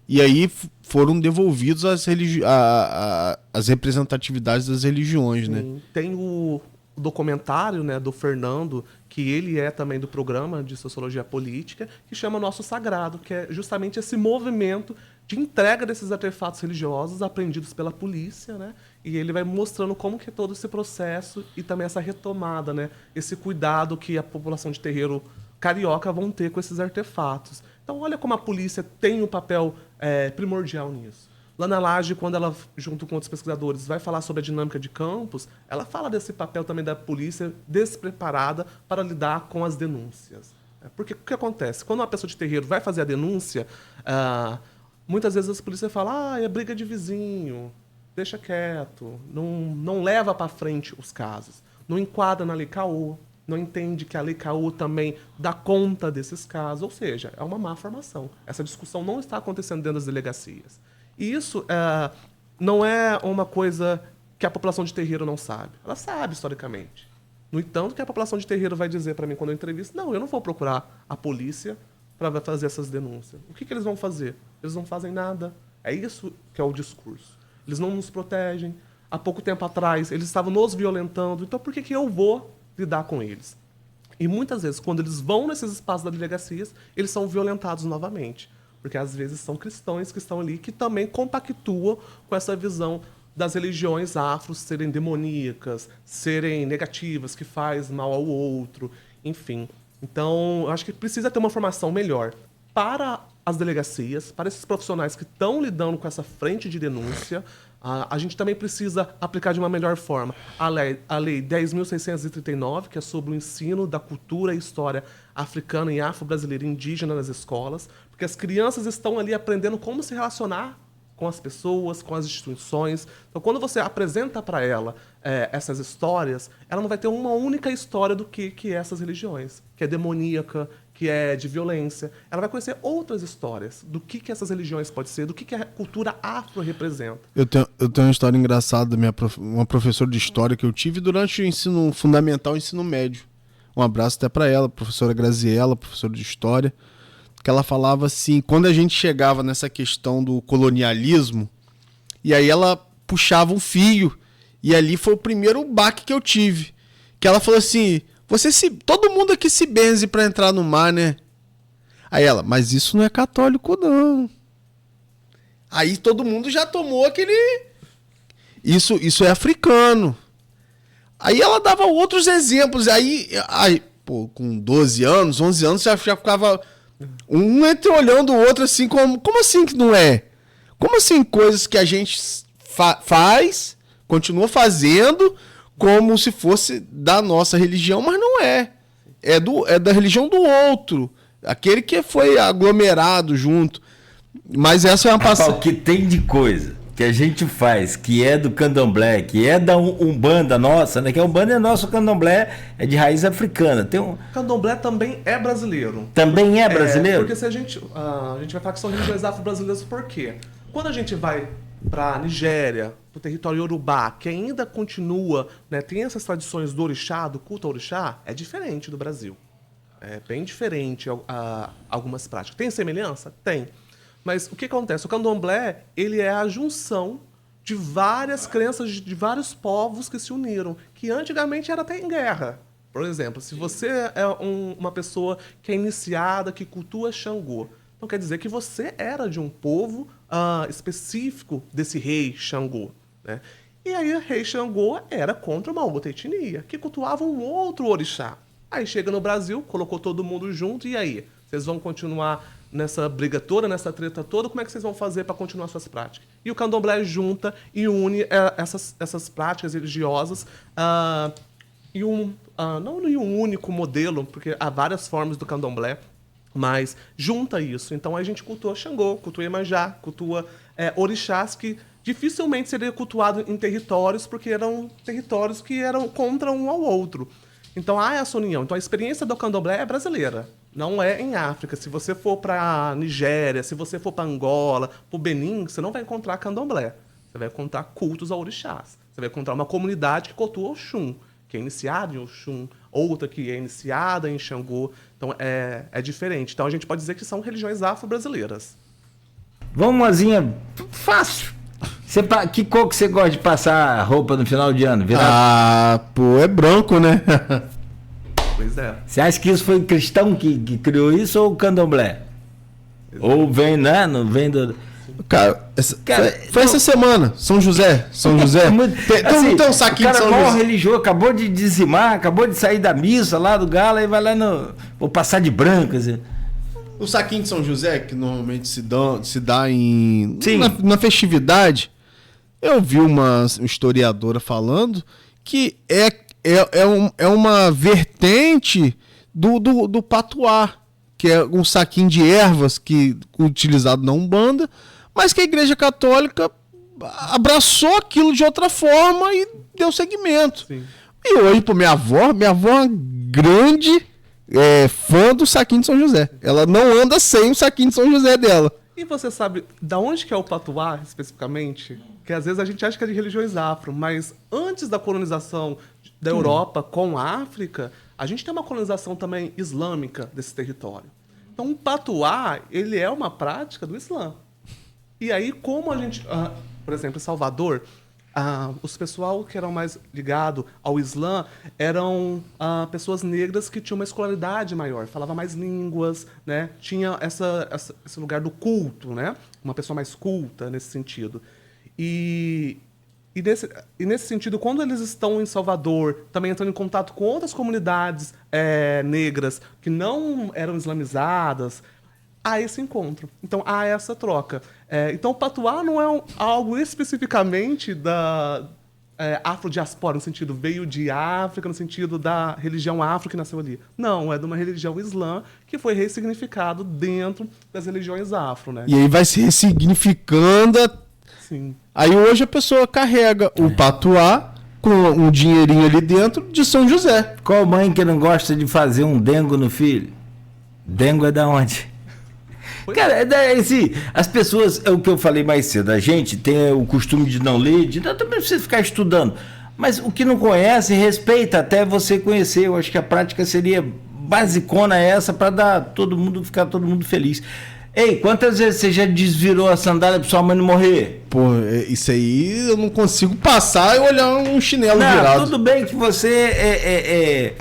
e aí foram devolvidos às representatividades das religiões, né? Tem o documentário, né, do Fernando, que ele é também do programa de Sociologia Política, que chama Nosso Sagrado, que é justamente esse movimento de entrega desses artefatos religiosos apreendidos pela polícia, né? E ele vai mostrando como que é todo esse processo e também essa retomada, né? Esse cuidado que a população de terreiro carioca vão ter com esses artefatos. Então, olha como a polícia tem um papel primordial nisso. Lá na Laje, quando ela, junto com outros pesquisadores, vai falar sobre a dinâmica de Campos, ela fala desse papel também da polícia despreparada para lidar com as denúncias. Porque o que acontece? Quando uma pessoa de terreiro vai fazer a denúncia, muitas vezes as polícias falam, é briga de vizinho, deixa quieto, não leva para frente os casos, não enquadra na Lei Caô, não entende que a Lei Caô também dá conta desses casos, ou seja, é uma má formação. Essa discussão não está acontecendo dentro das delegacias. E isso não é uma coisa que a população de terreiro não sabe. Ela sabe historicamente. No entanto, que a população de terreiro vai dizer para mim quando eu entrevisto, não, eu não vou procurar a polícia para fazer essas denúncias. O que eles vão fazer? Eles não fazem nada. É isso que é o discurso. Eles não nos protegem. Há pouco tempo atrás, eles estavam nos violentando. Então, por que eu vou lidar com eles? E muitas vezes, quando eles vão nesses espaços das delegacias, eles são violentados novamente. Porque às vezes são cristãos que estão ali que também compactuam com essa visão das religiões afros serem demoníacas, serem negativas, que faz mal ao outro, enfim. Então, eu acho que precisa ter uma formação melhor para as delegacias, para esses profissionais que estão lidando com essa frente de denúncia. A gente também precisa aplicar de uma melhor forma a Lei 10.639, que é sobre o ensino da cultura e história africana e afro-brasileira indígena nas escolas, porque as crianças estão ali aprendendo como se relacionar com as pessoas, com as instituições. Então, quando você apresenta para ela essas histórias, ela não vai ter uma única história do que é essas religiões, que é demoníaca, que é de violência. Ela vai conhecer outras histórias do que essas religiões podem ser, do que a cultura afro representa. Eu tenho uma história engraçada da uma professora de história que eu tive durante o ensino fundamental e ensino médio. Um abraço até para ela, professora Graziella, professora de história, que ela falava assim, quando a gente chegava nessa questão do colonialismo, e aí ela puxava um fio, e ali foi o primeiro baque que eu tive, que ela falou assim, todo mundo aqui se benze para entrar no mar, né? Aí ela, mas isso não é católico não. Aí todo mundo já tomou aquele... Isso é africano. Aí ela dava outros exemplos, aí pô, com 12 anos, 11 anos, já ficava um entre olhando o outro assim, como assim que não é? Como assim coisas que a gente faz, continua fazendo, como se fosse da nossa religião, mas não é. É da religião do outro, aquele que foi aglomerado junto. Mas essa é uma passagem... O que tem de coisa que a gente faz, que é do candomblé, que é da Umbanda nossa, né? Que a Umbanda é nosso, o candomblé é de raiz africana. Candomblé também é brasileiro. Também é brasileiro? Porque se a gente vai falar que são religiões afro-brasileiras, por quê? Quando a gente vai para a Nigéria, para o território Yorubá, que ainda continua, né, tem essas tradições do orixá, do culto ao orixá, é diferente do Brasil. É bem diferente algumas práticas. Tem semelhança? Tem. Mas o que acontece? O candomblé, ele é a junção de várias crenças de vários povos que se uniram, que antigamente era até em guerra. Por exemplo, se você é uma pessoa que é iniciada, que cultua Xangô, então quer dizer que você era de um povo específico desse rei Xangô, né? E aí o rei Xangô era contra uma outra etnia, que cultuava um outro orixá. Aí chega no Brasil, colocou todo mundo junto, e aí? Vocês vão continuar nessa briga toda, nessa treta toda? Como é que vocês vão fazer para continuar suas práticas? E o candomblé junta e une essas práticas religiosas não em um único modelo, porque há várias formas do candomblé, mas junta isso. Então a gente cultua Xangô, cultua Iemanjá, cultua orixás que dificilmente seria cultuado em territórios, porque eram territórios que eram contra um ao outro. Então há essa união. Então a experiência do candomblé é brasileira, não é em África. Se você for para Nigéria, se você for para Angola, para o Benin, você não vai encontrar candomblé. Você vai encontrar cultos a orixás. Você vai encontrar uma comunidade que cultua Oxum, que é iniciada em Oxum, outra que é iniciada em Xangô. Então é diferente. Então a gente pode dizer que são religiões afro-brasileiras. Vamos, mozinha, fácil. Que cor que você gosta de passar roupa no final de ano? É branco, né? Pois é. Você acha que isso foi cristão que criou isso ou o candomblé? Ou vem, né? Não vem do... Cara, foi essa semana, São José. Assim, tem um saquinho de São José. Religioso, acabou de dizimar, acabou de sair da missa lá do galo, aí vai lá vou passar de branco, assim. O saquinho de São José, que normalmente se dá na festividade, eu vi uma historiadora falando que é uma vertente do patuá, que é um saquinho de ervas utilizado na Umbanda, mas que a Igreja Católica abraçou aquilo de outra forma e deu seguimento. Sim. E hoje, minha avó é uma grande fã do saquinho de São José. Ela não anda sem o saquinho de São José dela. E você sabe da onde que é o patuá, especificamente? Que às vezes a gente acha que é de religiões afro, mas antes da colonização da Europa com a África, a gente tem uma colonização também islâmica desse território. Então o patuá, ele é uma prática do Islã. E aí, como a gente... por exemplo, em Salvador, os pessoal que eram mais ligados ao Islã eram pessoas negras que tinham uma escolaridade maior, falavam mais línguas, né? Tinha esse lugar do culto, né? Uma pessoa mais culta nesse sentido. E nesse sentido, quando eles estão em Salvador, também entrando em contato com outras comunidades negras que não eram islamizadas, há esse encontro. Então, há essa troca. Então, o patuá não é algo especificamente da afrodiaspora, no sentido veio de África, no sentido da religião afro que nasceu ali. Não, é de uma religião islã que foi ressignificado dentro das religiões afro, né? E aí vai se ressignificando. Sim. Aí hoje a pessoa carrega o patuá com um dinheirinho ali dentro de São José. Qual mãe que não gosta de fazer um dengo no filho? Dengo é da onde? Cara, assim, as pessoas, é o que eu falei mais cedo, a gente tem o costume de não ler, também precisa ficar estudando, mas o que não conhece, respeita até você conhecer. Eu acho que a prática seria basicona essa para ficar todo mundo feliz. Ei, quantas vezes você já desvirou a sandália pra sua mãe não morrer? Pô, isso aí eu não consigo passar e olhar um chinelo virado. Tudo bem que você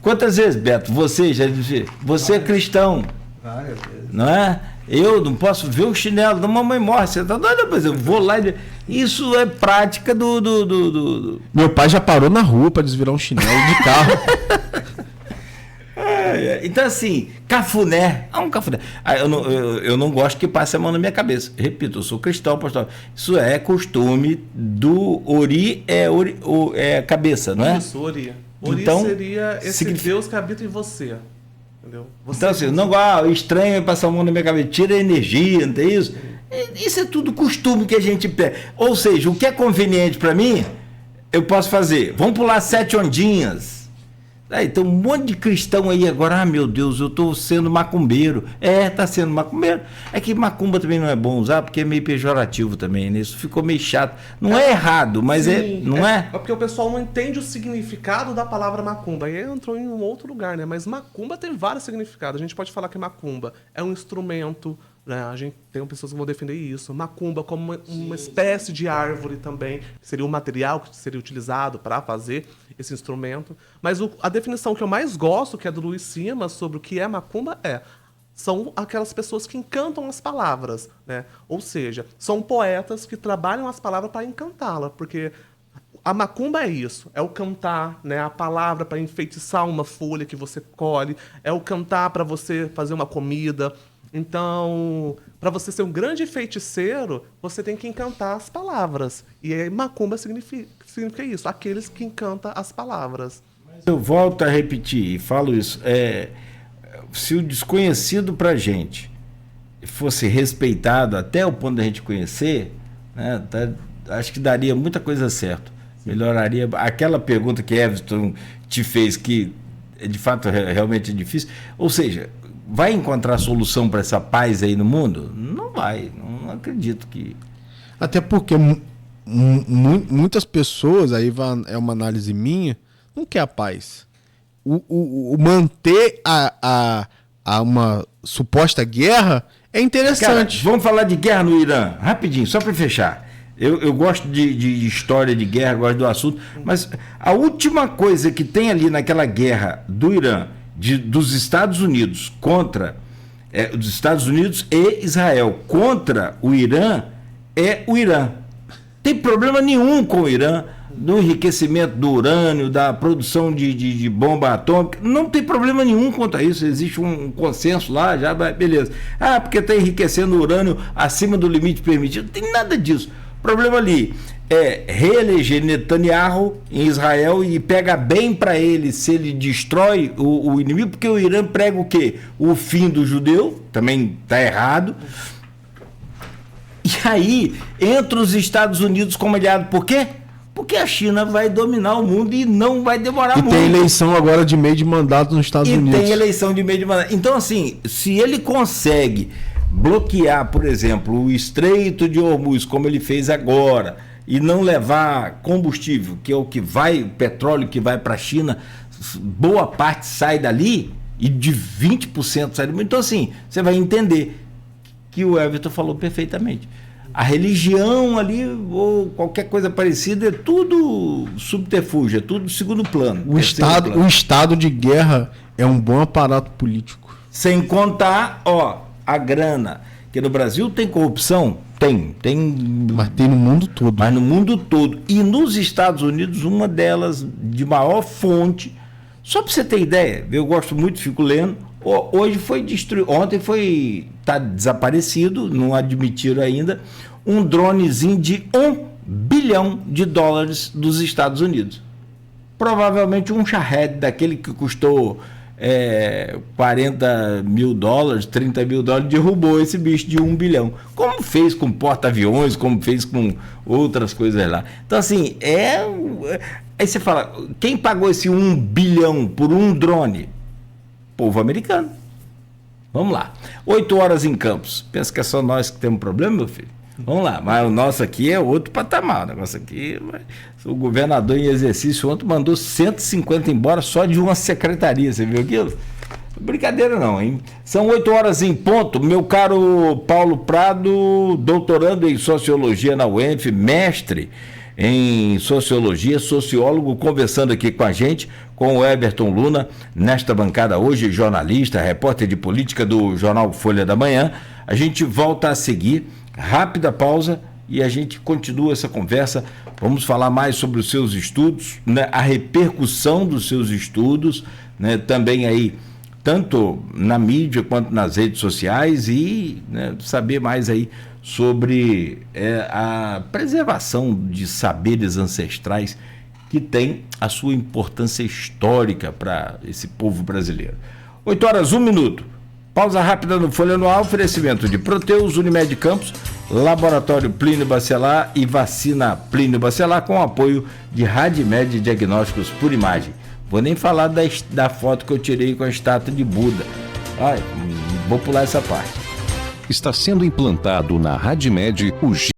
quantas vezes, Beto, você já desvirou? Você é cristão. Várias vezes. Não é? Eu não posso ver o chinelo da mamãe morre. Você tá doido? Mas eu vou lá e... Isso é prática do... Meu pai já parou na rua para desvirar um chinelo de carro. Então, assim, cafuné. Um cafuné. Eu não gosto que passe a mão na minha cabeça. Repito, eu sou cristão, pastor. Isso é costume do Ori, é cabeça, não é? Isso, Ori. Ori então, seria esse Deus que habita em você. Entendeu? Então, assim, não estranho passar a mão na minha cabeça, tira a energia, não tem isso? Isso é tudo costume que a gente pega. Ou seja, o que é conveniente para mim, eu posso fazer. Vamos pular 7 ondinhas. Aí tem um monte de cristão aí agora, meu Deus, eu estou sendo macumbeiro. Tá sendo macumbeiro. É que macumba também não é bom usar, porque é meio pejorativo também, né? Isso ficou meio chato. Não é errado, mas sim, não é? É porque o pessoal não entende o significado da palavra macumba. Aí entrou em um outro lugar, né? Mas macumba tem vários significados. A gente pode falar que macumba é um instrumento, né? A gente tem pessoas que vão defender isso. Macumba como uma espécie de árvore também, que seria o material que seria utilizado para fazer esse instrumento. Mas a definição que eu mais gosto, que é do Luiz Simas, sobre o que é macumba, são aquelas pessoas que encantam as palavras, né? Ou seja, são poetas que trabalham as palavras para encantá-la, porque a macumba é isso, é o cantar, né? A palavra para enfeitiçar uma folha que você colhe, é o cantar para você fazer uma comida. Então, para você ser um grande feiticeiro, você tem que encantar as palavras. E aí, macumba significa isso, aqueles que encantam as palavras. Eu volto a repetir e falo isso. Se o desconhecido pra gente fosse respeitado até o ponto da gente conhecer, né, acho que daria muita coisa certo. Melhoraria. Aquela pergunta que Everton te fez, que de fato realmente é difícil, ou seja, vai encontrar solução para essa paz aí no mundo? Não vai, não acredito que... Até porque muitas pessoas, aí é uma análise minha, não quer a paz. O manter a uma suposta guerra é interessante. Cara, vamos falar de guerra no Irã, rapidinho, só para fechar. Eu gosto de história de guerra, gosto do assunto, mas a última coisa que tem ali naquela guerra do Irã, dos Estados Unidos contra dos Estados Unidos e Israel contra o Irã, é o Irã. Tem problema nenhum com o Irã, do enriquecimento do urânio, da produção de bomba atômica, não tem problema nenhum quanto a isso, existe um consenso lá, já beleza. Porque está enriquecendo o urânio acima do limite permitido, não tem nada disso. O problema ali é reeleger Netanyahu em Israel e pega bem para ele se ele destrói o inimigo, porque o Irã prega o quê? O fim do judeu, também está errado. E aí entra os Estados Unidos como aliado, por quê? Porque a China vai dominar o mundo e não vai demorar muito. E tem eleição agora de meio de mandato nos Estados Unidos. Tem eleição de meio de mandato. Então, assim, se ele consegue bloquear, por exemplo, o Estreito de Hormuz, como ele fez agora, e não levar combustível, que é o que vai, o petróleo que vai para a China, boa parte sai dali, e de 20% sai dali. Então, assim, você vai entender que o Everton falou perfeitamente. A religião ali, ou qualquer coisa parecida, é tudo subterfúgio, é tudo segundo plano. O estado de guerra é um bom aparato político. Sem contar, a grana. Que no Brasil tem corrupção? Tem. Mas tem no mundo todo. Mas no mundo todo. E nos Estados Unidos, uma delas de maior fonte. Só para você ter ideia, eu gosto muito, fico lendo. Hoje foi destruído, ontem está desaparecido, não admitiram ainda, um dronezinho de $1 bilhão dos Estados Unidos. Provavelmente um Shahed, daquele que custou $40 mil, $30 mil, derrubou esse bicho de $1 bilhão. Como fez com porta-aviões, como fez com outras coisas lá. Então, assim, aí você fala, quem pagou esse $1 bilhão por um drone? Povo americano. Vamos lá. 8 horas em Campos. Pensa que é só nós que temos problema, meu filho? Vamos lá. Mas o nosso aqui é outro patamar. O negócio aqui... O governador em exercício ontem mandou 150 embora só de uma secretaria. Você viu aquilo? Brincadeira não, hein? São 8 horas em ponto. Meu caro Paulo Prado, doutorando em Sociologia na UENF, mestre em Sociologia, sociólogo, conversando aqui com a gente, com o Everton Luna, nesta bancada hoje, jornalista, repórter de política do jornal Folha da Manhã. A gente volta a seguir, rápida pausa, e a gente continua essa conversa. Vamos falar mais sobre os seus estudos, né, a repercussão dos seus estudos, né, também aí, tanto na mídia quanto nas redes sociais, e, né, saber mais aí sobre a preservação de saberes ancestrais que tem a sua importância histórica para esse povo brasileiro. 8 horas, 1 minuto. Pausa rápida no Folha no Ar, oferecimento de Proteus, Unimed Campos, Laboratório Plínio Bacelar e Vacina Plínio Bacelar, com apoio de Radimed Diagnósticos por Imagem. Vou nem falar da foto que eu tirei com a estátua de Buda. Vou pular essa parte. Está sendo implantado na Radimed o